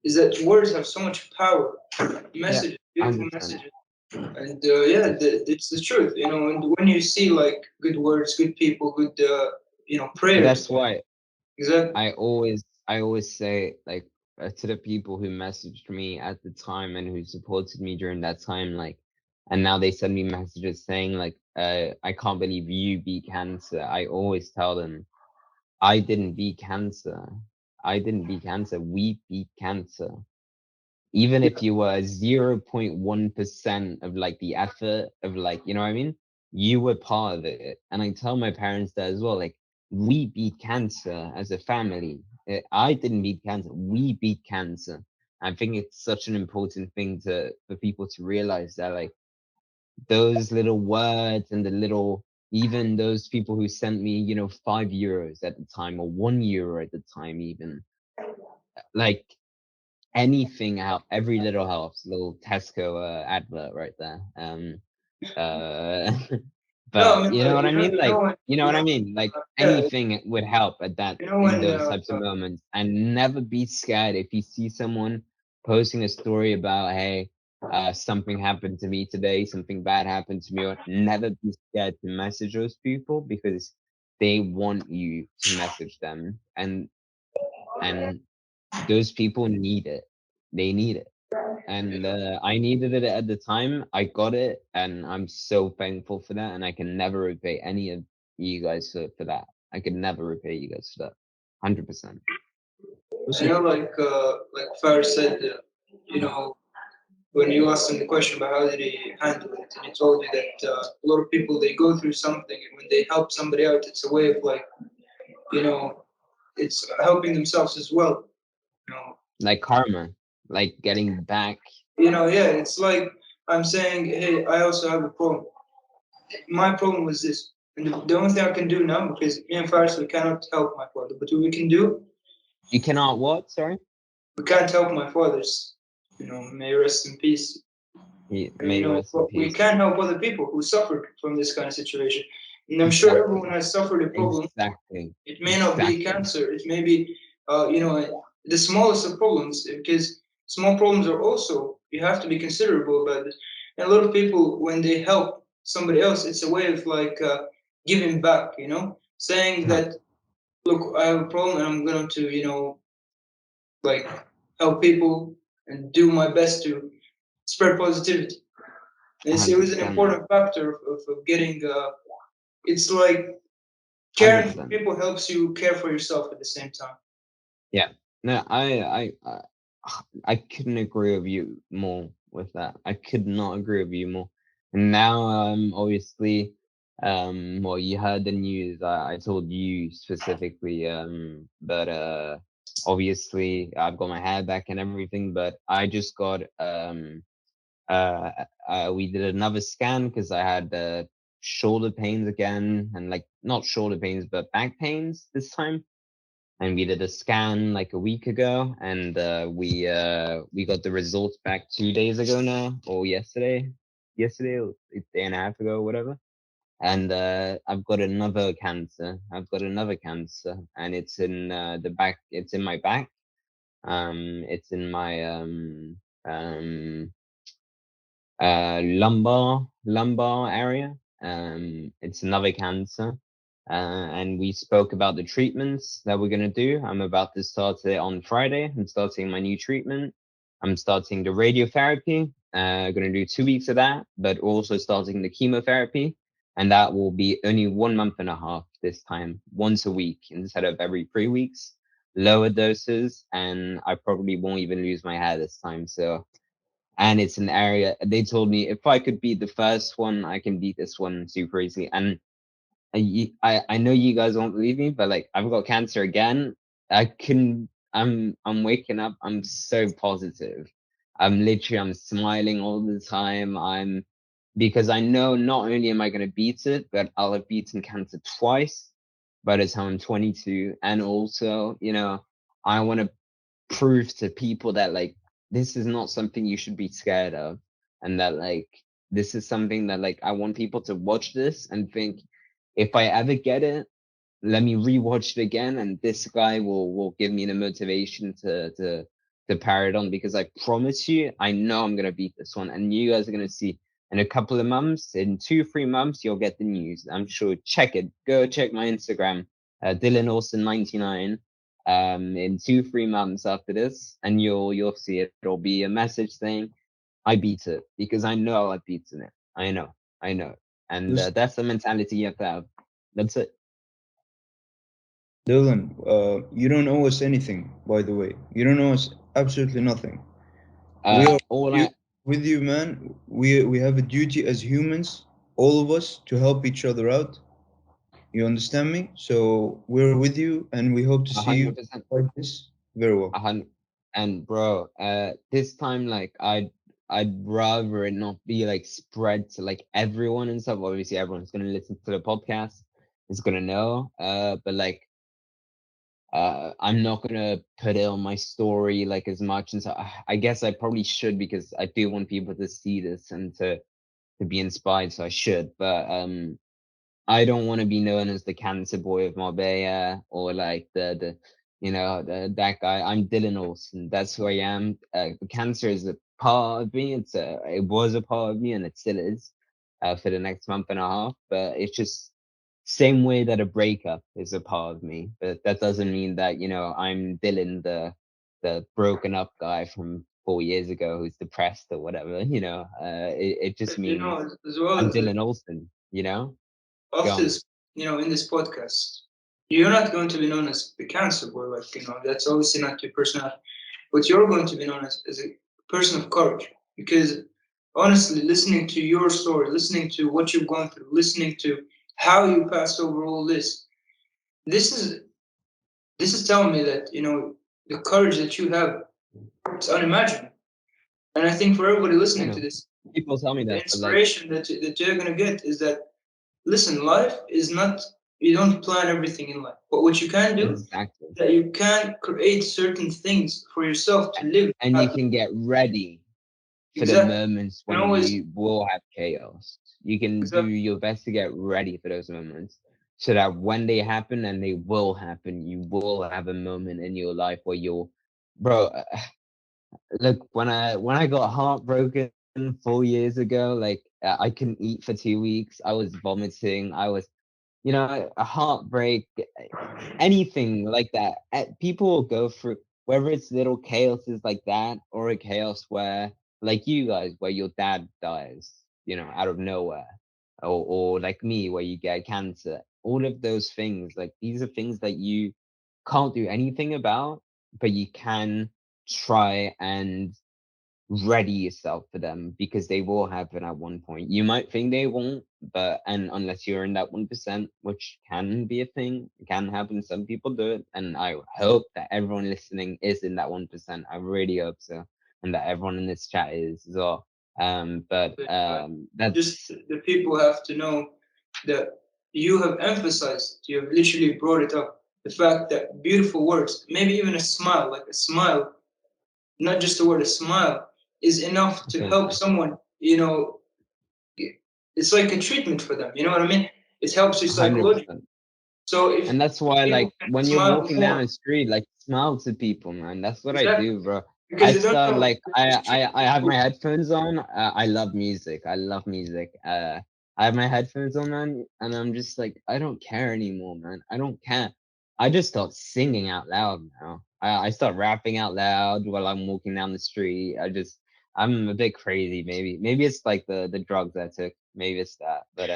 is that words have so much power. Yeah, Messages, beautiful 100%. messages, and it's the truth. And when you see like good words, good people, good prayers, That's why exactly. I always say, like, to the people who messaged me at the time and who supported me during that time, like, and now they send me messages saying like, I can't believe you beat cancer. I always tell them, I didn't beat cancer. I didn't beat cancer. We beat cancer. Even if you were 0.1% of like the effort of, like, you know what I mean? You were part of it. And I tell my parents that as well, like, we beat cancer as a family. I didn't beat cancer. We beat cancer. I think it's such an important thing for people to realize that, like, those little words and the little, even those people who sent me, €5 at the time, or €1 at the time, even, like, anything help, every little helps. Little Tesco advert right there. Uh, No, I but mean, you know what I mean? Like, when, you know what I mean? Like, yeah, anything would help at that, in when those types of moments. And never be scared if you see someone posting a story about, hey, something happened to me today, something bad happened to me, or never be scared to message those people, because they want you to message them, and those people need it. They need it. And I needed it at the time. I got it, and I'm so thankful for that. And I can never repay any of you guys for that. I could never repay you guys for that. 100%. like Faris said, when you asked him the question about how did he handle it, and he told you that a lot of people they go through something, and when they help somebody out, it's a way of like, you know, it's helping themselves as well. You know, Like karma, like getting back. yeah, it's like I'm saying, hey, I also have a problem. My problem was this, and the only thing I can do now, because me and Faris we cannot help my father, but what we can do, You cannot what? Sorry? we can't help my father's. May he rest in peace. May you rest in But we peace. can help other people who suffered from this kind of situation. And I'm sure Exactly. everyone has suffered a problem. Exactly. It may not be Exactly. cancer. It may be, the smallest of problems, because small problems are also, you have to be considerable about it. And a lot of people, when they help somebody else, it's a way of like giving back, saying Huh. that, look, I have a problem and I'm going to, like help people and do my best to spread positivity. It was an 100%. important factor of getting. It's like caring for 100%. people helps you care for yourself at the same time. Yeah. No, I couldn't agree with you more with that. I could not agree with you more. And now, obviously, Well, you heard the news. I told you specifically, but obviously I've got my hair back and everything. But I just got uh, we did another scan because I had shoulder pains again, and like not shoulder pains, but back pains this time. And we did a scan like a week ago, and we got the results back 2 days ago now, or yesterday, or a day and a half ago, whatever. And I've got another cancer. I've got another cancer, and it's in the back. It's in my back. It's in my um lumbar area. It's another cancer. And we spoke about the treatments that we're gonna do. I'm about to start it on Friday. I'm starting my new treatment. I'm starting the radiotherapy. Gonna do 2 weeks of that, but also starting the chemotherapy. And that will be only 1 month and a half this time, once a week instead of every 3 weeks. Lower doses, and I probably won't even lose my hair this time. So, and it's an area they told me if I could beat the first one, I can beat this one super easily. And I know you guys won't believe me, but like I've got cancer again. I'm waking up. I'm so positive. I'm smiling all the time. Because I know not only am I gonna beat it, but I'll have beaten cancer twice by the time I'm 22. And also, I want to prove to people that like this is not something you should be scared of, and that like this is something that like I want people to watch this and think, if I ever get it, let me rewatch it again, and this guy will give me the motivation to power it on, because I promise you, I know I'm gonna beat this one, and you guys are gonna see in a couple of months, in 2-3 months, you'll get the news. I'm sure. Check it. Go check my Instagram, Dylan Olsson 99. In 2-3 months after this, and you'll see it. It'll be a message saying, "I beat it," because I know I've beaten it. I know, and This that's the mentality you have to have. That's it. Dylan, you don't owe us anything, by the way. You don't owe us absolutely nothing. We are All you, I with you, man. We have a duty as humans, all of us, to help each other out. You understand me? So we're with you, and we hope to a see you hundred percent, like this very a well. hundred, and bro, this time like I'd rather it not be like spread to like everyone and stuff. Obviously, everyone's gonna listen to the podcast, is gonna know. But like I'm not gonna put it on my story like as much, and so I guess I probably should, because I do want people to see this and to be inspired. So I should, but I don't want to be known as the cancer boy of Marbella, or like that guy. I'm Dylan Olsson. That's who I am. Cancer is a part of me. It was a part of me, and it still is for the next month and a half. But it's just same way that a breakup is a part of me. But that doesn't mean that I'm Dylan, the broken up guy from 4 years ago who's depressed or whatever. It just You know, means as well I'm as Dylan Olsson. Go after on. this, in this podcast, you're not going to be known as the cancer boy, like, that's obviously not your personality, but you're going to be known as a person of courage. Because honestly, listening to your story, listening to what you've gone through, listening to how you passed over all this is telling me that the courage that you have, it's unimaginable. And I think for everybody I listening to know. this, People tell me the that, but like, inspiration that you're gonna get is that, listen, life is not, you don't plan everything in life, but what you can do is exactly. that you can create certain things for yourself to live And you happy. can get ready for the Exactly. moments You can when always, you will have chaos. You can do exactly. your best to get ready for those moments, so that when they happen, and they will happen, you will have a moment in your life where bro, look, when I got heartbroken 4 years ago, like I couldn't eat for 2 weeks. I was vomiting. I was, a heartbreak, anything like that. People will go through, whether it's little chaoses like that, or a chaos where, like you guys, where your dad dies, out of nowhere, or like me, where you get cancer. All of those things, like these are things that you can't do anything about, but you can try and ready yourself for them, because they will happen at one point. You might think they won't, but and unless you're in that 1%, which can be a thing, it can happen. Some people do it, and I hope that everyone listening is in that 1%. I really hope so, and that everyone in this chat is as well. But Just that's the people have to know that you have emphasized, you have literally brought it up, the fact that beautiful words, maybe even a smile, like a smile, not just a word, a smile, is enough to okay. help someone, you know, it's like a treatment for them, you know what I mean? It helps you psychologically. 100%. So if And that's why, people like, can when you're smile walking down more, the street, like, smile to people, man. That's what I exactly, do, bro. because I they don't start know like the street I have people. my headphones on. I love music. I love music. I have my headphones on, man, and I'm just like, I don't care anymore, man. I don't care. I just start singing out loud now. I start rapping out loud while I'm walking down the street. I'm a bit crazy, maybe it's like the drugs I took. Maybe it's that, but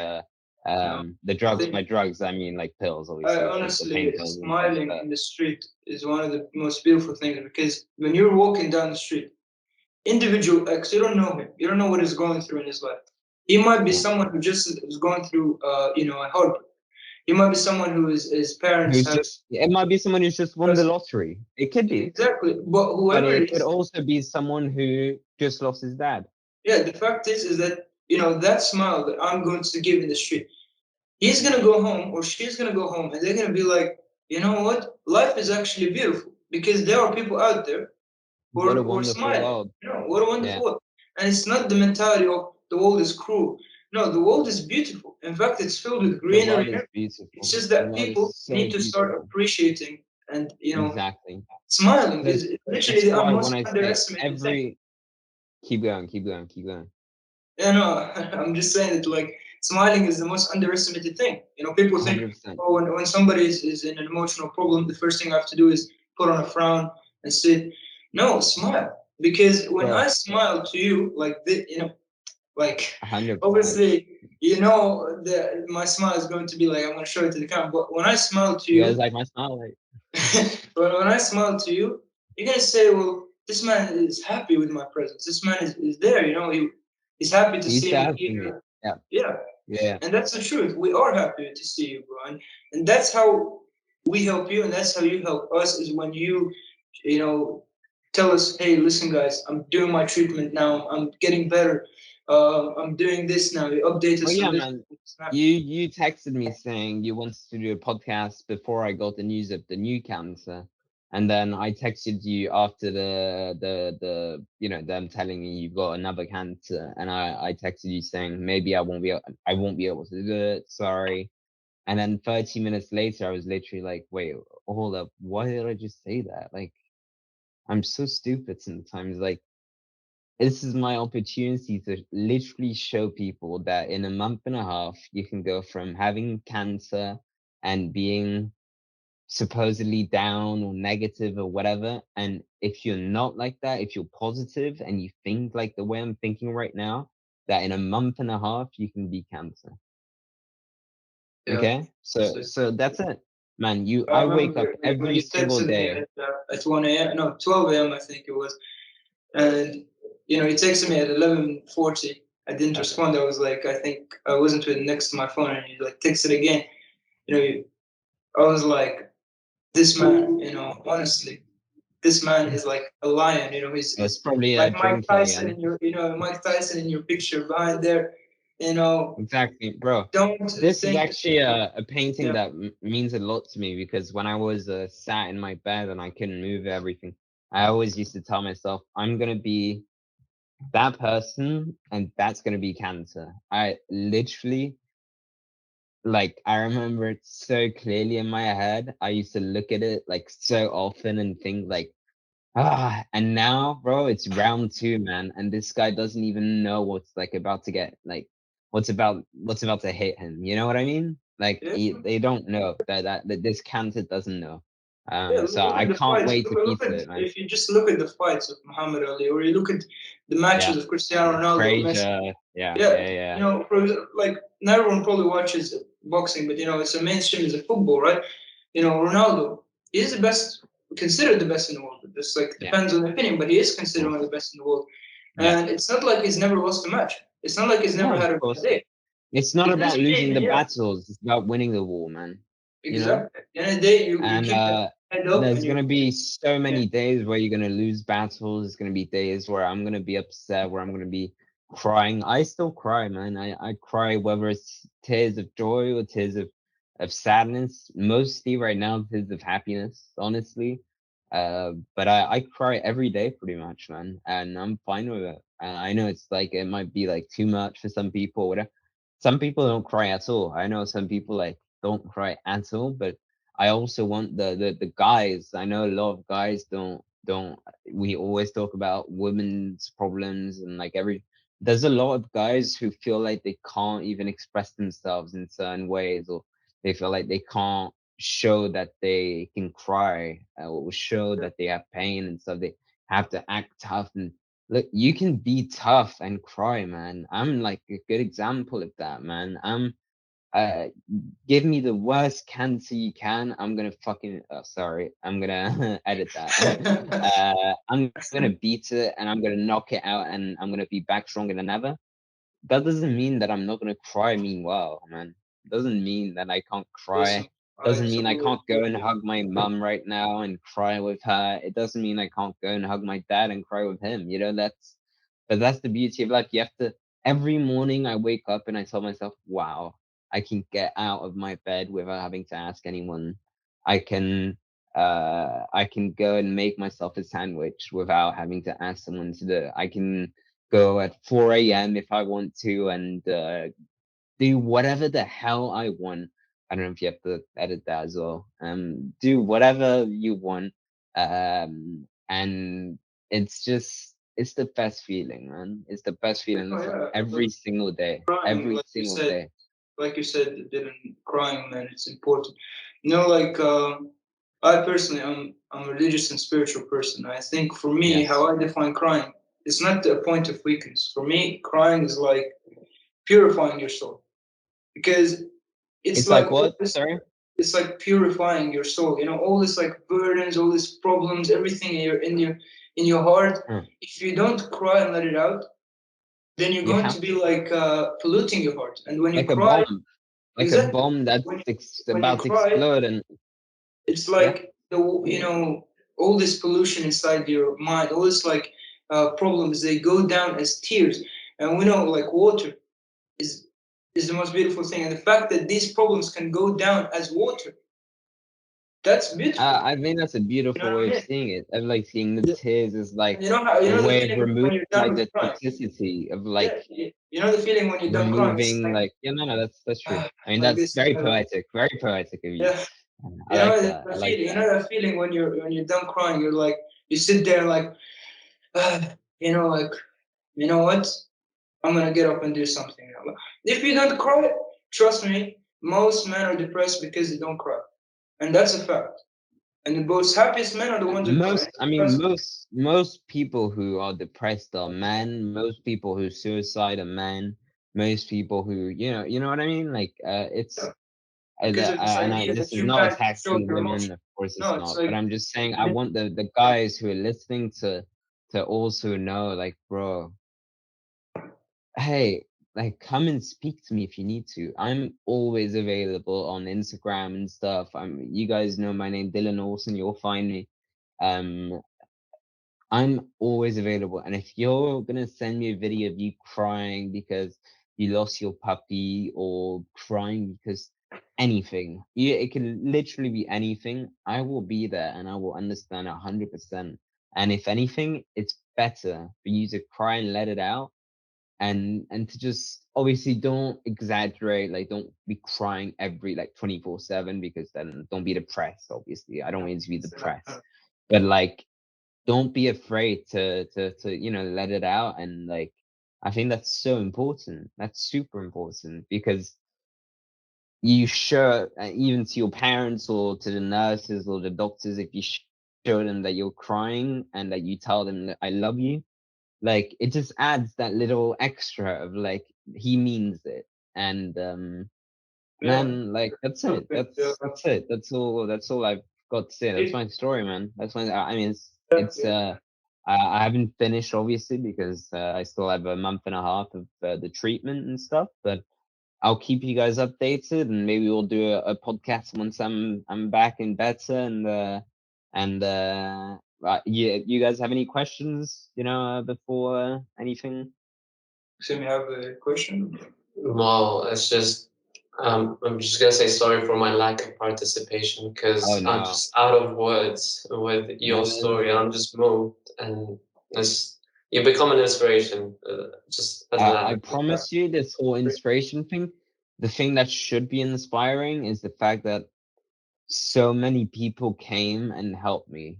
No, the I drugs, by think drugs I mean like pills, I obviously, like the pain honestly, pills and stuff. smiling But in the street is one of the most beautiful things because when you're walking down the street, individual X, you don't know him, you don't know what he's going through in his life. He might be yeah, someone who just is going through, a heartbreak. He might be someone who his parents who's have. just, it might be someone who's just won the lottery. It could be, Exactly, but but whoever it it could is, also be someone who just lost his dad. yeah, the fact is that that smile that I'm going to give in the street, he's gonna go home or she's gonna go home and they're gonna be like, you know what, life is actually beautiful because there are people out there What a who are wonderful smiling. world. What a Yeah, wonderful world. And it's not the mentality of the world is cruel. No, the world is beautiful. In fact, it's filled with the greenery. world is It's beautiful. just The that world is people so need to start beautiful. appreciating and Exactly. smiling That's is literally that's the why when most I say underestimated thing. every, keep going, keep going, keep going. I'm just saying that like smiling is the most underestimated thing. People think, 100%, oh, when somebody is in an emotional problem, the first thing I have to do is put on a frown and sit. No, smile. Because when bro. I smile to you, like like 100%. obviously, that my smile is going to be like I'm going to show it to the camera. But when I smile to You guys you, like my smile? Like, but when I smile to you, you're gonna say, well, this man is happy with my presence. This man is there. He's happy to he used see to me have to me. here. Yeah, Yeah, yeah. and that's the truth. We are happy to see you, bro, and that's how we help you, and that's how you help us. Is when you know, tell us, hey, listen, guys, I'm doing my treatment now. I'm getting better. I'm doing this now. You update Oh us on yeah, this. man. You texted me saying you wanted to do a podcast before I got the news of the new cancer, and then I texted you after the them telling me you've got another cancer, and I texted you saying maybe I won't be able to do it. Sorry. And then 30 minutes later, I was literally like, wait, hold up, why did I just say that? Like, I'm so stupid sometimes. Like, this is my opportunity to literally show people that in a month and a half, you can go from having cancer and being supposedly down or negative or whatever. And if you're not like that, if you're positive and you think like the way I'm thinking right now, that in a month and a half, you can be cancer. Yeah. Okay? So that's it. Man, I I wake up remember when every you single texted me day. at 1 a.m. No, 12 a.m. I think it was, and he texted me at 11:40. I didn't respond. I was like, I think I wasn't with next to my phone, and he like texted again. I was like, this man, honestly, this man is like a lion. It's He's probably a like Mike drinking Tyson again. in Mike Tyson in your picture behind there. Exactly, bro. Don't This is think, actually a painting yeah, that means a lot to me, because when I was sat in my bed and I couldn't move everything, I always used to tell myself, I'm gonna be that person, and that's gonna be cancer. I literally, like, I remember it so clearly in my head. I used to look at it like so often and think like, and now, bro, it's round two, man, and this guy doesn't even know what's like about to get, like, what's about to hit him. You know what I mean? Like, yeah. they don't know that this cancer doesn't know. Yeah, So look I at the can't fights. wait to Look beat at it, man. if you just look at the fights of Muhammad Ali, or you look at the matches Yeah, of Cristiano Ronaldo, Messi. Frazier. Yeah, Yeah, yeah, yeah. like not everyone probably watches boxing, but it's a mainstream, it's a football, right? Ronaldo, he is the best, considered the best in the world. It just like Yeah, depends on the opinion, but he is of considered one course. of the best in the world. Yeah. And it's not like he's never lost a match. It's not like he's No, never of had a bad course. day. It's not It about is losing the yeah, battles. It's about winning the war, man. You know? exactly. At the end of the day, you And keep your head up and there's you gonna be so yeah. many days where you're gonna lose battles. There's gonna be days where I'm gonna be upset, where I'm gonna be crying. I still cry, man. I cry whether it's tears of joy or tears of sadness. Mostly right now, tears of happiness, honestly. But I cry every day pretty much, man, and I'm fine with it. I know it's like it might be like too much for some people, whatever. Some people don't cry at all. I know some people like don't cry at all, but I also want the guys. I know a lot of guys don't. We always talk about women's problems and like every. There's a lot of guys who feel like they can't even express themselves in certain ways, or they feel like they can't show that they can cry or show that they have pain and stuff. They have to act tough and look. You can be tough and cry, man. I'm like a good example of that, man. Uh, give me the worst cancer you can. I'm gonna fucking sorry. I'm gonna edit that. I'm gonna beat it and I'm gonna knock it out and I'm gonna be back stronger than ever. That doesn't mean that I'm not gonna cry meanwhile, man. Doesn't mean that I can't Listen, cry. I Doesn't mean I totally can't go agree with and you. hug my mum right now and cry with her. It doesn't mean I can't go and hug my dad and cry with him. You know, that's the beauty of life. You have to every morning I wake up and I tell myself, wow, I can get out of my bed without having to ask anyone. I can I can go and make myself a sandwich without having to ask someone to do it. I can go at 4 a.m. if I want to and do whatever the hell I want. I don't know if you have to edit that as well. Do whatever you want. And it's the best feeling, man. It's the best feeling Oh of yeah, every single day. crying, Every single day. like you said, Dylan, crying, man, it's important. You know, like I personally, I'm a religious and spiritual person. I think for me, Yes. how I define crying, it's not a point of weakness. For me, crying is like purifying your soul because it's It's like like all what? this, Sorry? it's like purifying your soul. You know, all this like burdens, all these problems, everything in your heart. Hmm. If you don't cry and let it out, then you're You going have to be like polluting your heart. And when you like a cry, bomb. Like a exactly, bomb that's when you about to cry, explode and it's yeah. like the you know all this pollution inside your mind, all this like problems, they go down as tears. And we know like water is is the most beautiful thing, and the fact that these problems can go down as water, that's beautiful. I think that's a You know beautiful what way I of mean? seeing it. Of like seeing the Yeah. tears as And like you know how a the way of feeling when removing you're done like with the crying. toxicity of Yeah, like you know the feeling when you're done crying. It's removing like yeah no that's true. I mean like that's this. very poetic of you. Yeah, I you know like the that. I like feeling. You that. know that feeling when you're done crying. You're like you sit there like, you know, like you know what? I'm gonna get up and do something. If you don't cry, trust me, most men are depressed because they don't cry, and that's a fact. And the most happiest men are the ones that cry. I mean Trust me. most people who are depressed are men. Most people who suicide are men. Most people who you know what I mean. Like it's Because of this and idea this that is you not can't show attacking your women, emotion. of course No, it's it's not. But like I'm just saying I want the guys who are listening to also know, like, bro, hey, like, come and speak to me if you need to. I'm always available on Instagram and stuff. You guys know my name, Dylan Olsson. You'll find me. Um, I'm always available. And if you're gonna send me a video of you crying because you lost your puppy or crying because anything, it can literally be anything, I will be there and I will understand 100%. And if anything, it's better for you to cry and let it out and to just obviously don't exaggerate, like don't be crying every like 24/7 because then don't be depressed, obviously. I don't want you to be depressed. But like don't be afraid to let it out and like I think that's so important. That's super important because you show even to your parents or to the nurses or the doctors if you show them that you're crying and that you tell them that I love you, like it just adds that little extra of like he means it. And yeah, man, like that's no, it. That's it. That's all I've got to say. That's my story, man. That's my I mean it's I haven't finished obviously because I still have a month and a half of the treatment and stuff, but I'll keep you guys updated, and maybe we'll do a podcast once I'm back in better. You guys have any questions? Before anything. Sam, you have a question? Well, it's just I'm just gonna say sorry for my lack of participation because Oh I'm no, just out of words with your story. I'm just moved, and it's you become an inspiration. Just as an I advocate. promise you, this whole inspiration thing, the thing that should be inspiring is the fact that so many people came and helped me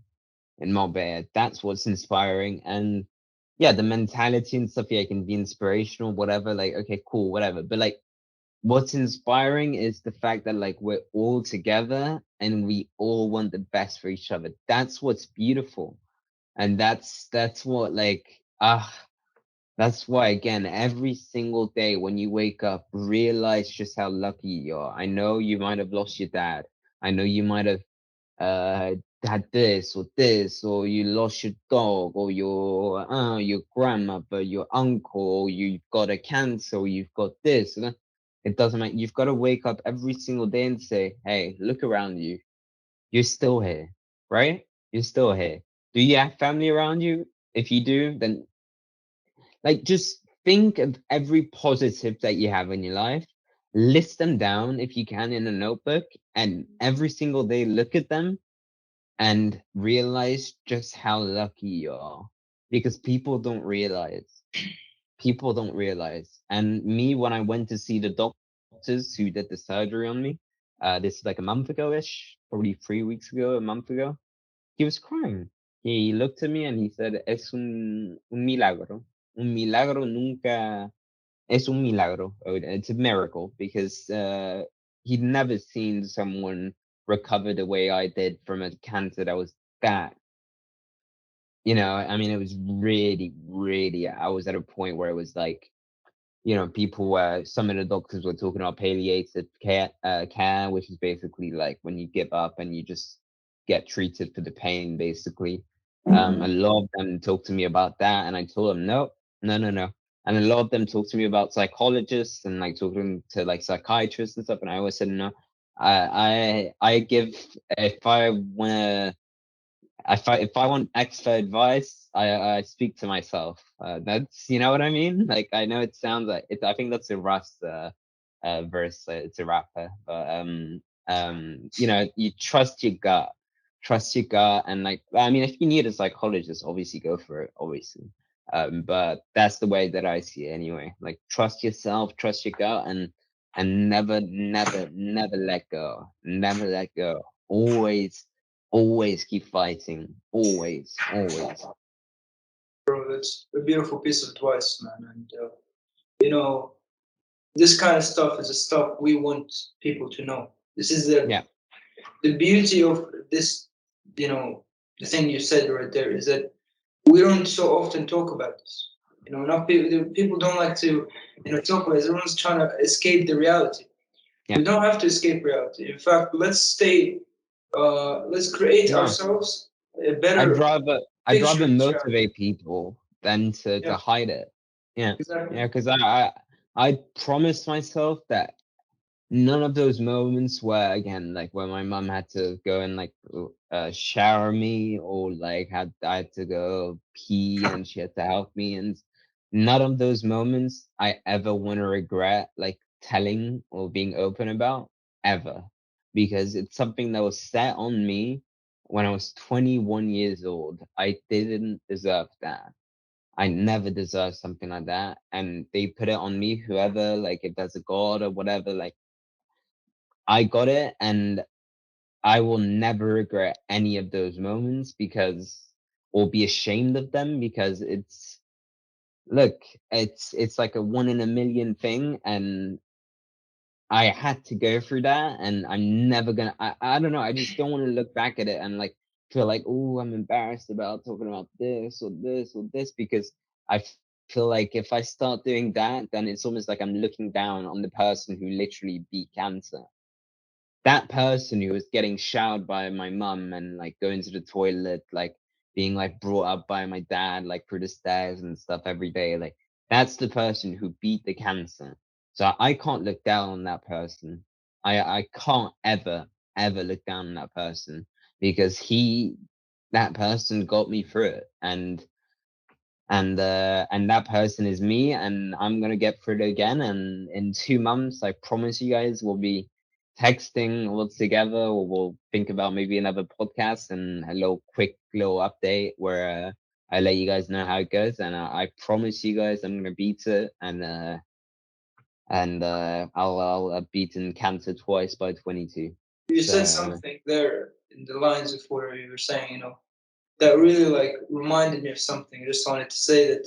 in Marbella. That's what's inspiring. And yeah, the mentality and stuff, yeah, can be inspirational, whatever. Like, okay, cool, whatever. But like, what's inspiring is the fact that like we're all together and we all want the best for each other. That's what's beautiful. And that's what like that's why again, every single day when you wake up, realize just how lucky you are. I know you might have lost your dad. I know you might have uh had this, or you lost your dog, or your grandmother, your uncle, or you've got a cancer, or you've got this. It doesn't matter. You've got to wake up every single day and say, hey, look around you. You're still here, right? You're still here. Do you have family around you? If you do, then like just think of every positive that you have in your life, list them down if you can in a notebook, and every single day look at them and realize just how lucky you are. Because people don't realize. People don't realize. And me, when I went to see the doctors who did the surgery on me, this is like a month ago-ish, probably 3 weeks ago, a month ago, he was crying. He looked at me and he said, "Es un milagro. Un milagro nunca es un milagro. It's a miracle because he'd never seen someone recover the way I did from a cancer that was that. I mean, it was really, really. I was at a point where it was like, people were, some of the doctors were talking about palliative care, which is basically like when you give up and you just get treated for the pain, basically. A lot of them talked to me about that, and I told them, no, no, no, no. And a lot of them talked to me about psychologists and like talking to like psychiatrists and stuff, and I always said no. I give, if I wanna if I want extra advice, I speak to myself. That's, you know what I mean. Like, I know it sounds like it. I think that's a Rust verse. It's a rapper, but you trust your gut, and like, I mean, if you need a psychologist, obviously go for it, obviously. But that's the way that I see it anyway. Like, trust yourself, trust your gut, and never, never, never let go. Never let go. Always keep fighting. Always, always. Bro, that's a beautiful piece of advice, man. And you know, this kind of stuff is the stuff we want people to know. This is Yeah. the beauty of this. The thing you said right there is that we don't so often talk about this. Not people don't like to talk about it. Everyone's trying to escape the reality. Yeah. We don't have to escape reality. In fact, let's create No. ourselves a better I'd rather picture of this reality. motivate people than to Yeah, hide it. Yeah. exactly. Yeah, because I promised myself that none of those moments where, again, like where my mom had to go and like shower me, or like I had to go pee and she had to help me, and none of those moments I ever want to regret like telling or being open about, ever, because it's something that was set on me when I was 21 years old. I didn't deserve that. I never deserved something like that. And they put it on me, whoever, like if there's a God or whatever, like I got it, and I will never regret any of those moments or be ashamed of them, because look, it's like a one in a million thing, and I had to go through that, and I'm never gonna. I don't know. I just don't want to look back at it and like feel like, oh, I'm embarrassed about talking about this or this or this, because I feel like if I start doing that, then it's almost like I'm looking down on the person who literally beat cancer. That person who was getting showered by my mum and like going to the toilet, like being like brought up by my dad, like through the stairs and stuff every day. Like that's the person who beat the cancer. So I can't look down on that person. I can't ever look down on that person because that person got me through it, and that person is me, and I'm gonna get through it again. And in 2 months, I promise you guys, we'll be texting all together, or we'll think about maybe another podcast and a quick little update where I let you guys know how it goes. And I promise you guys, I'm gonna beat it, and I'll have beaten cancer twice by 22. You said So something there in the lines of where you were saying, that really like reminded me of something. I just wanted to say that,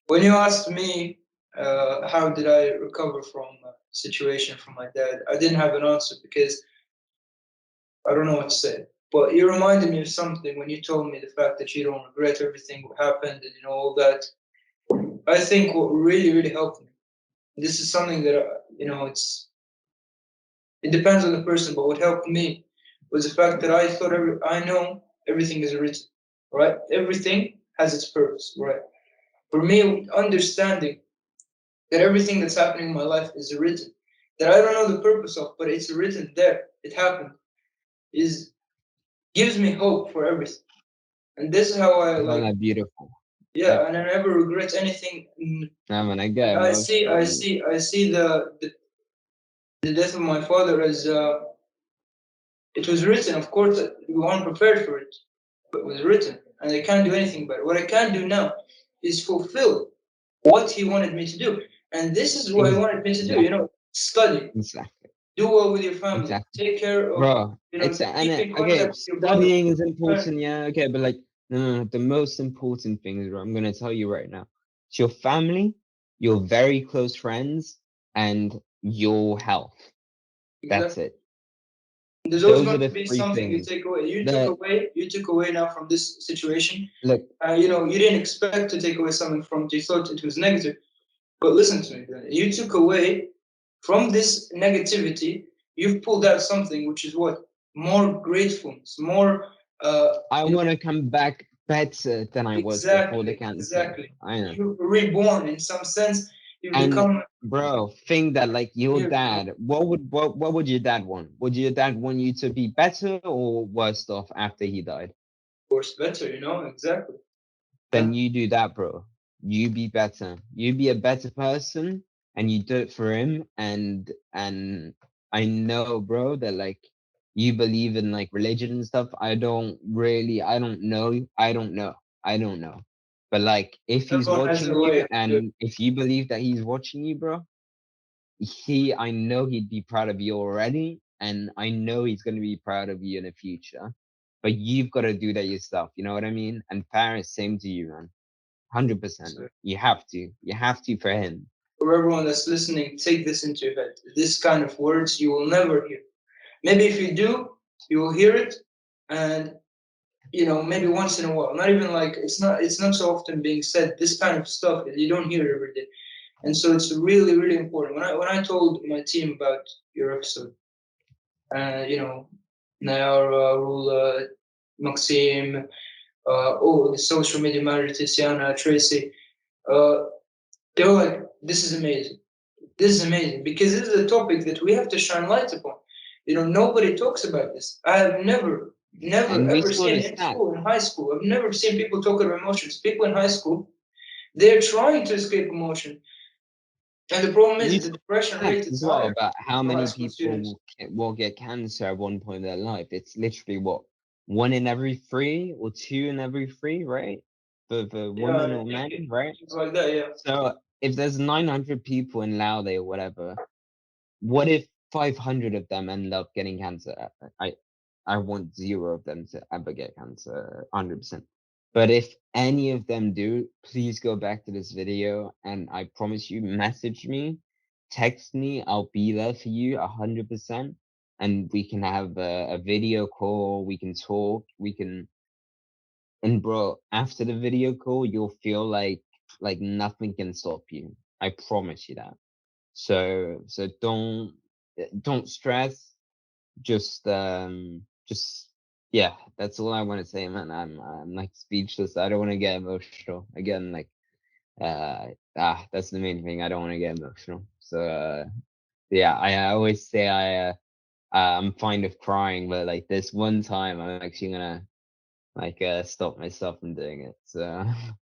when you asked me how did I recover from a situation from my dad, I didn't have an answer because I don't know what to say. But you reminded me of something when you told me the fact that you don't regret everything what happened and all that. I think what really, really helped me. This is something that it depends on the person, but what helped me was the fact that I know everything is written, right? Everything has its purpose, right? For me, understanding that everything that's happening in my life is written, that I don't know the purpose of, but it's written there, it happened, is gives me hope for everything. And this is how I isn't like, that beautiful? yeah, and I never regret anything. I mean, I get I see, emotional. I see the death of my father as it was written. Of course, that we weren't prepared for it, but it was written, and I can't do anything about it. What I can do now is fulfill what he wanted me to do, and this is what he wanted me to do. Study, Exactly. do well with your family, Exactly. take care of, Bro, it's and keep in okay, contact with your brother. studying is important, yeah, okay, but like no, the most important thing is, bro, I'm gonna tell you right now. It's your family, your very close friends, and your health. That's Exactly. it. There's always Those are going the to be three something you things. take away. The You took away now from this situation. look, You didn't expect to take away something from it. You thought it was negative. But listen to me, you took away from this negativity, you've pulled out something which is what? More gratefulness, more, I wanna come back better than I was before the exactly, cancer. exactly. I know. You're reborn in some sense. You've And become, bro, think that like your here, of dad, what would your dad want? Would your dad want you to be better or worse off after he died? course, better, exactly. Then you do that, bro. You be better. You be a better person, and you do it for him. And I know, bro, that like you believe in like religion and stuff. I don't really. I don't know. But like, if he's Everyone has watching their way you, of doing and if you believe that he's watching you, bro, I know he'd be proud of you already, and I know he's gonna be proud of you in the future. But you've got to do that yourself. You know what I mean? And Paris, same to you, man. 100%. it. You have to. You have to for him. For everyone that's listening, take this into your head. This kind of words you will never hear. Maybe if you do, you will hear it, and maybe once in a while. Not even like it's not so often being said. This kind of stuff you don't hear it every day, and so it's really really important. When I told my team about your episode, Nayar, Rula, Maxime, the social media manager Tiziana, Tracy, uh, they were like, "This is amazing. This is amazing because this is a topic that we have to shine light upon. Nobody talks about this. I have never And we ever saw seen the in stat. school, in high school. I've never seen people talk about emotions. People in high school, they're trying to escape emotion, and the problem You is the saw depression the rate stats is as well higher about how for high many school people students. will get cancer at one point in their life. It's literally what, 1 in every 3 or 2 in every 3, right? For Yeah, women or men, right? things like that. Yeah, So if there's 900 people in Laude or whatever, what if 500 of them end up getting cancer? I want 0 of them to ever get cancer, 100%. But if any of them do, please go back to this video, and I promise you, message me, text me, I'll be there for you 100%. And we can have a video call, we can talk, and bro, after the video call, you'll feel like nothing can stop you. I promise you that. So don't stress. Just yeah, that's all I want to say, man. I'm like speechless. I don't want to get emotional again. Like, that's the main thing. I don't want to get emotional. So, yeah, I always say I'm fine with crying, but like this one time, I'm actually gonna like stop myself from doing it. So,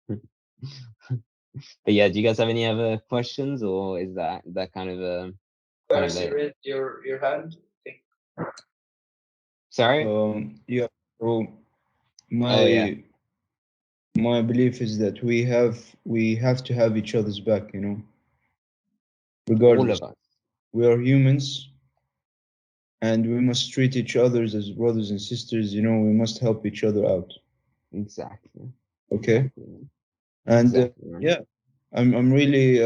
but yeah, do you guys have any other questions, or is that kind of Paris, you it? raised your hand. Sorry. Yeah. So Oh yeah, my my belief is that we have to have each other's back. all Regardless, of us. we are humans, and we must treat each other as brothers and sisters. We must help each other out. Exactly. Okay. Exactly. Man. And Exactly. Man. yeah, I'm really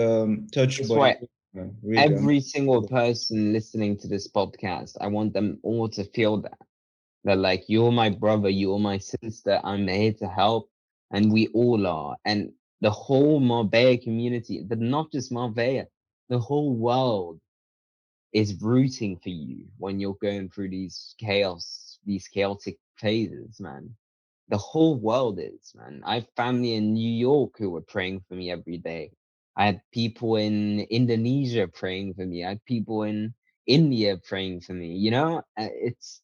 touched That's by why it, man. Really, every single person listening to this podcast, I want them all to feel that. That like you're my brother, you're my sister, I'm here to help, and we all are. And the whole Marbella community, but not just Marbella, the whole world is rooting for you when you're going through these chaotic phases, man. The whole world is, man. I have family in New York who were praying for me every day. I had people in Indonesia praying for me. I had people in India praying for me. It's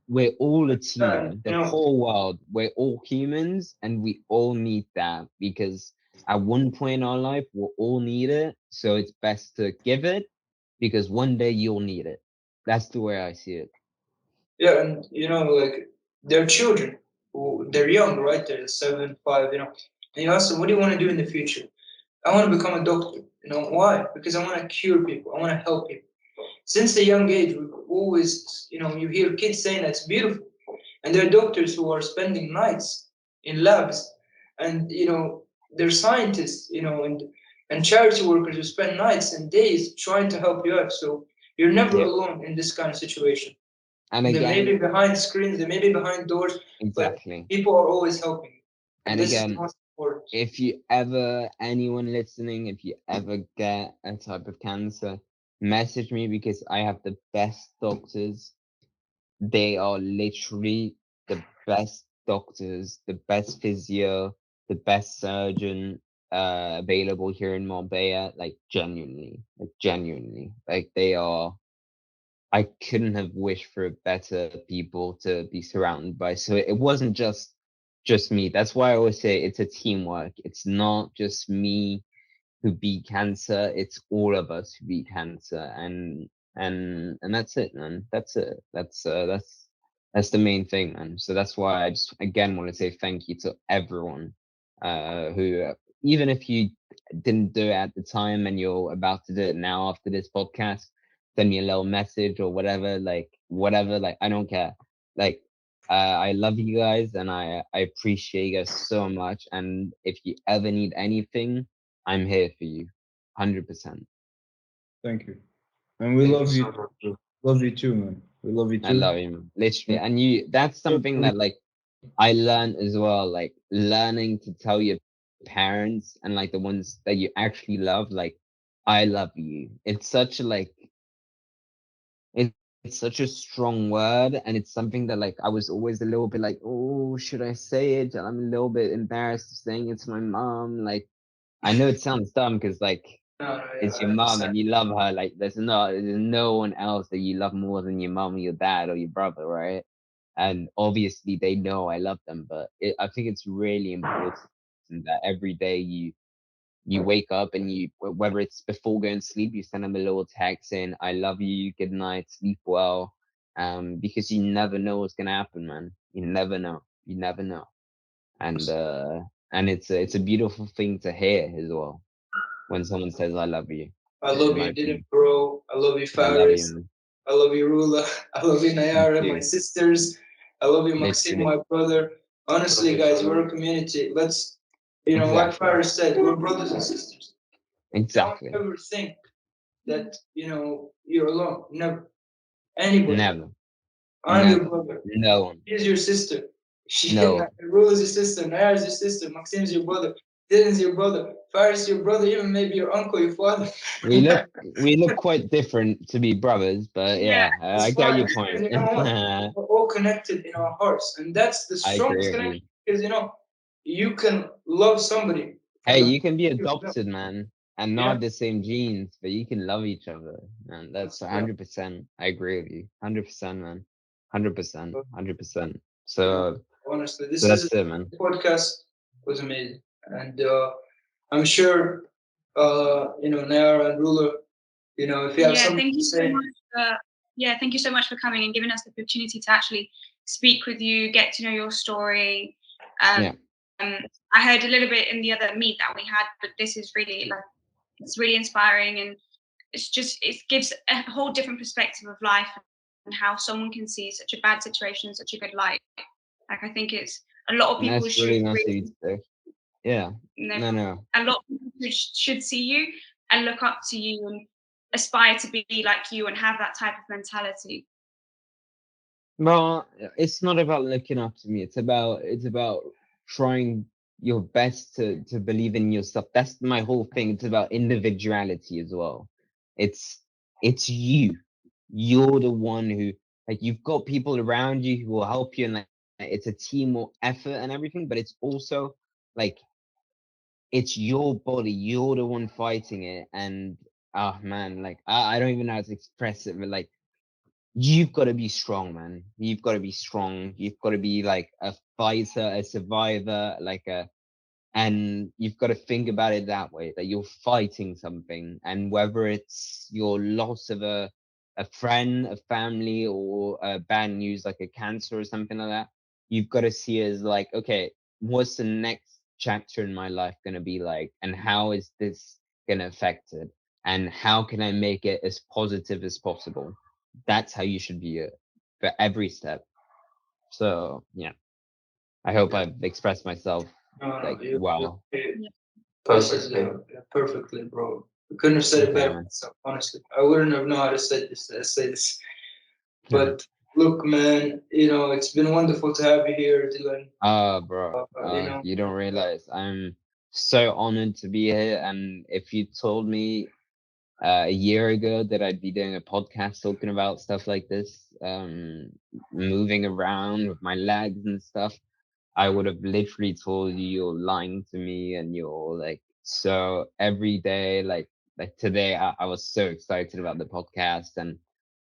we're all a And team. The whole world, we're all humans, and we all need that because at one point in our life, we'll all need it. So it's best to give it because one day you'll need it. That's the way I see it. yeah, and like they're children, they're young, right? They're 7, 5, And you ask them, what do you want to do in the future? I want to become a doctor. Why? Because I want to cure people. I want to help people. Since a young age, we've always, you hear kids saying that's beautiful. And there are doctors who are spending nights in labs, and they're scientists, and charity workers who spend nights and days trying to help you out. So you're never Yeah. alone in this kind of situation. And They may be again, behind screens, they may be behind doors, but exactly. people are always helping you. And And this is the again, most important. if you ever, anyone listening, if you ever get a type of cancer, message me because I have the best doctors. They are literally the best doctors, the best physio, the best surgeon available here in Marbella. Like genuinely, like they are. I couldn't have wished for better people to be surrounded by. So it wasn't just me. That's why I always say it's a teamwork. It's not just me who beat cancer. It's all of us who beat cancer, and that's it, man. That's it. That's the main thing, man. So that's why I just again want to say thank you to everyone who, even if you didn't do it at the time and you're about to do it now after this podcast, send me a little message or whatever, like whatever, like I don't care. Like I love you guys and I appreciate you guys so much. And if you ever need anything, I'm here for you, 100%. thank you, and we Thank you love you. so much. Love you too, man. We love you I too. love you, man. Literally. And that's something that like I learned as well, like learning to tell your parents and like the ones that you actually love, like I love you. It's such a like it's such a strong word, and it's something that like I was always a little bit like, oh, should I say it? And I'm a little bit embarrassed of saying it to my mom. Like I know it sounds dumb because like No, no, yeah, it's I your mom understand. and you love her. Like there's no one else that you love more than your mom or your dad or your brother, right? And obviously they know I love them, but I think it's really important that every day you wake up and whether it's before going to sleep, you send them a little text saying I love you, good night, sleep well, because you never know what's gonna happen, man. You never know, and it's a beautiful thing to hear as well when someone says I love you. I In love my you, Dylan, opinion, bro. I love you, I love you, Faris. man. I love you, Rula. I love you, Me Nayara, my too, sisters. I love you, Maxim, literally, my brother. Love Honestly, you guys, so we're much. a community. Let's, like exactly, Faris said, we're brothers and sisters. Don't exactly. ever think that, you're alone. Never. Anybody. Never, I'm your never, brother. no one, She's your sister. no one. Rule is your sister. Nayar is your sister. Maxim's your brother. Dylan's your brother. Faris your brother. Even maybe your uncle, your father. We look quite different to be brothers, but Yeah, yeah, I it's get fine. your point. Because, we're connected in our hearts, and that's the I agree strongest with connection. you. Because you can love somebody. Hey, you can be adopted, man, and not have the same genes, but you can love each other, man. That's 100%. I agree with you, 100%, man, 100%, 100%. So Honestly, this that's it, man. podcast was amazing, and I'm sure Nayara and Ruler, if you have something to say. Thank you so much for coming and giving us the opportunity to actually speak with you, get to know your story. Yeah. I heard a little bit in the other meet that we had, but this is really it's really inspiring, and it gives a whole different perspective of life and how someone can see such a bad situation in such a good light. Like, I think it's a lot of people That's should really nice of you to say. Yeah. No. a lot of people should see you and look up to you and aspire to be like you and have that type of mentality. Well, it's not about looking up to me. It's about trying your best to believe in yourself. That's my whole thing. It's about individuality as well. It's you. You're the one who, like, you've got people around you who will help you, and like it's a team effort and everything. But it's also like it's your body. You're the one fighting it, and oh man, like I don't even know how to express it, but like, you've got to be strong, man. You've got to be strong. You've got to be like a fighter, a survivor, and you've got to think about it that way, that you're fighting something. And whether it's your loss of a friend, a family, or bad news like a cancer or something like that, you've got to see it as like, okay, what's the next chapter in my life going to be like? And how is this going to affect it? And how can I make it as positive as possible? That's how you should view it for every step. So yeah, I hope I've expressed myself wow. Perfectly, bro. I couldn't have said it better myself, honestly. I wouldn't have known how to say this. But look, man, it's been wonderful to have you here, Dylan. Bro, you don't realize I'm so honored to be here. And if you told me a year ago that I'd be doing a podcast talking about stuff like this, moving around with my legs and stuff, I would have literally told you you're lying to me, and you're like, so every day, like today, I was so excited about the podcast, and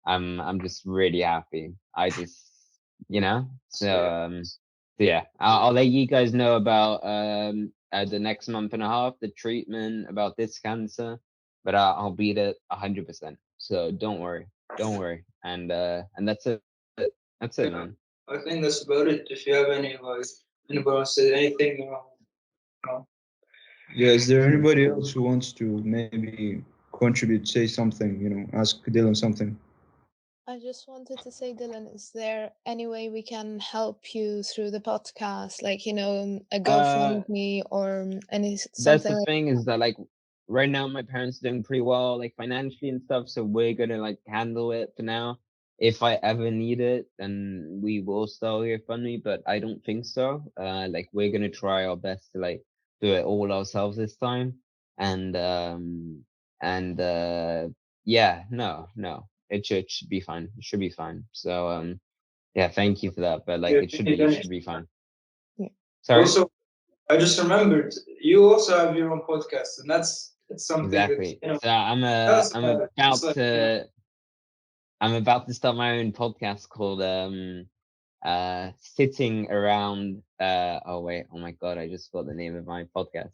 I'm just really happy. I just, so yeah, I'll let you guys know about the next month and a half, the treatment about this cancer, but I'll beat it 100%. So don't worry, and that's it. That's it, man. I think that's about it. If you have anybody wants to say anything, Yeah, is there anybody else who wants to maybe contribute, say something, ask Dylan something? I just wanted to say, Dylan, is there any way we can help you through the podcast? Like, a GoFundMe or That's something the like thing, is that like right now my parents are doing pretty well, like financially and stuff, so we're gonna like handle it for now. If I ever need it, then we will still GoFundMe, but I don't think so. Like we're gonna try our best to like do it all ourselves this time. And yeah, no, it should be fine. It should be fine. So yeah, thank you for that. But like it should be fine. Yeah. Sorry? Also, I just remembered you also have your own podcast, and that's something Exactly. that, So I'm about to start my own podcast called Sitting Around oh wait, oh my god, I just forgot the name of my podcast.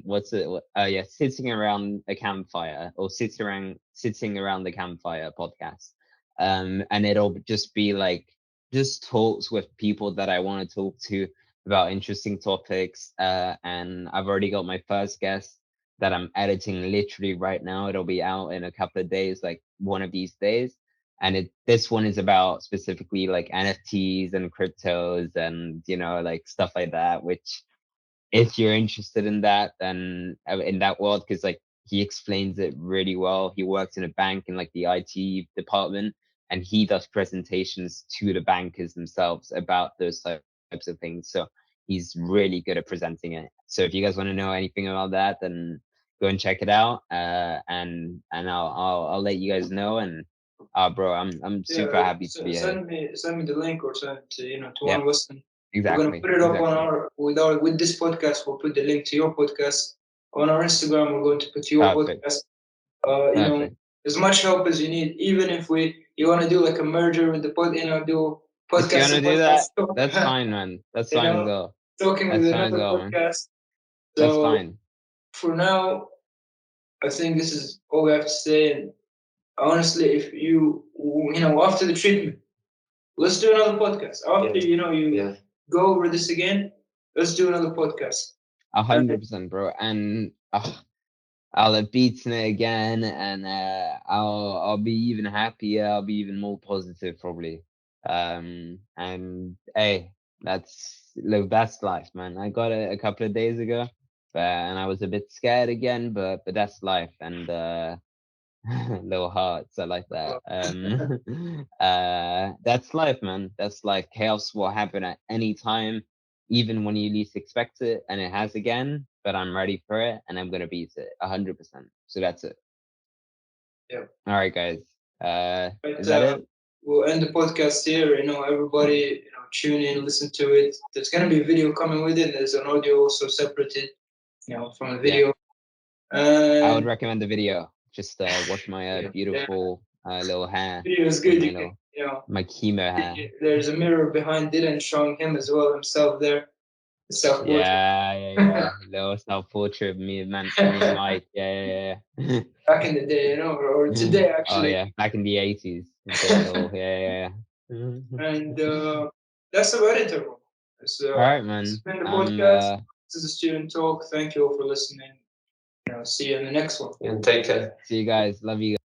What's it? Yeah, Sitting Around a Campfire, or Sitting Around the Campfire podcast. And it'll just be like just talks with people that I want to talk to about interesting topics. And I've already got my first guest that I'm editing literally right now. It'll be out in a couple of days, like one of these days. And this one is about specifically like NFTs and cryptos and like stuff like that, which if you're interested in that, then in that world, because like he explains it really well. He works in a bank in like the IT department, and he does presentations to the bankers themselves about those types of things. So he's really good at presenting it. So if you guys want to know anything about that, then go and check it out. And I'll let you guys know, and bro, I'm super happy to be here. Send me the link or send it to to Yep. one of us. And Exactly. we're gonna put it up on with this podcast. We'll put the link to your podcast on our Instagram. We're going to put your podcast. As much help as you need, even if you want to do like a merger with the do podcast. If you want to do that, that's fine, man. That's fine as well. Talking with another podcast. So that's fine. For now, I think this is all we have to say. And honestly, if you after the treatment, let's do another podcast. After you go over this again, let's do another podcast. 100%, bro. And I'll have beaten it again, and I'll be even happier. I'll be even more positive, probably. And hey, that's life, man. I got it a couple of days ago, and I was a bit scared again, but that's life. And little hearts, I like that. That's life, man. That's life. Chaos will happen at any time, even when you least expect it, and it has again. But I'm ready for it, and I'm gonna beat it 100%. So that's it. Yeah. All right, guys. Is that it? We'll end the podcast here. Everybody, tune in, listen to it. There's gonna be a video coming with it. There's an audio also separated, from the video. I would recommend the video. Just watch my beautiful little hair. Video is good. My chemo hair. There's a mirror behind Dylan showing him as well himself there. Yeah. Little self-portrait of me and Mike. Yeah. Back in the day, or today actually. Oh yeah, back in the 80s. Yeah. And that's about it, everyone. So, all right, man. This has been the podcast. This is a student talk. Thank you all for listening. See you in the next one. And take care. See you guys. Love you guys.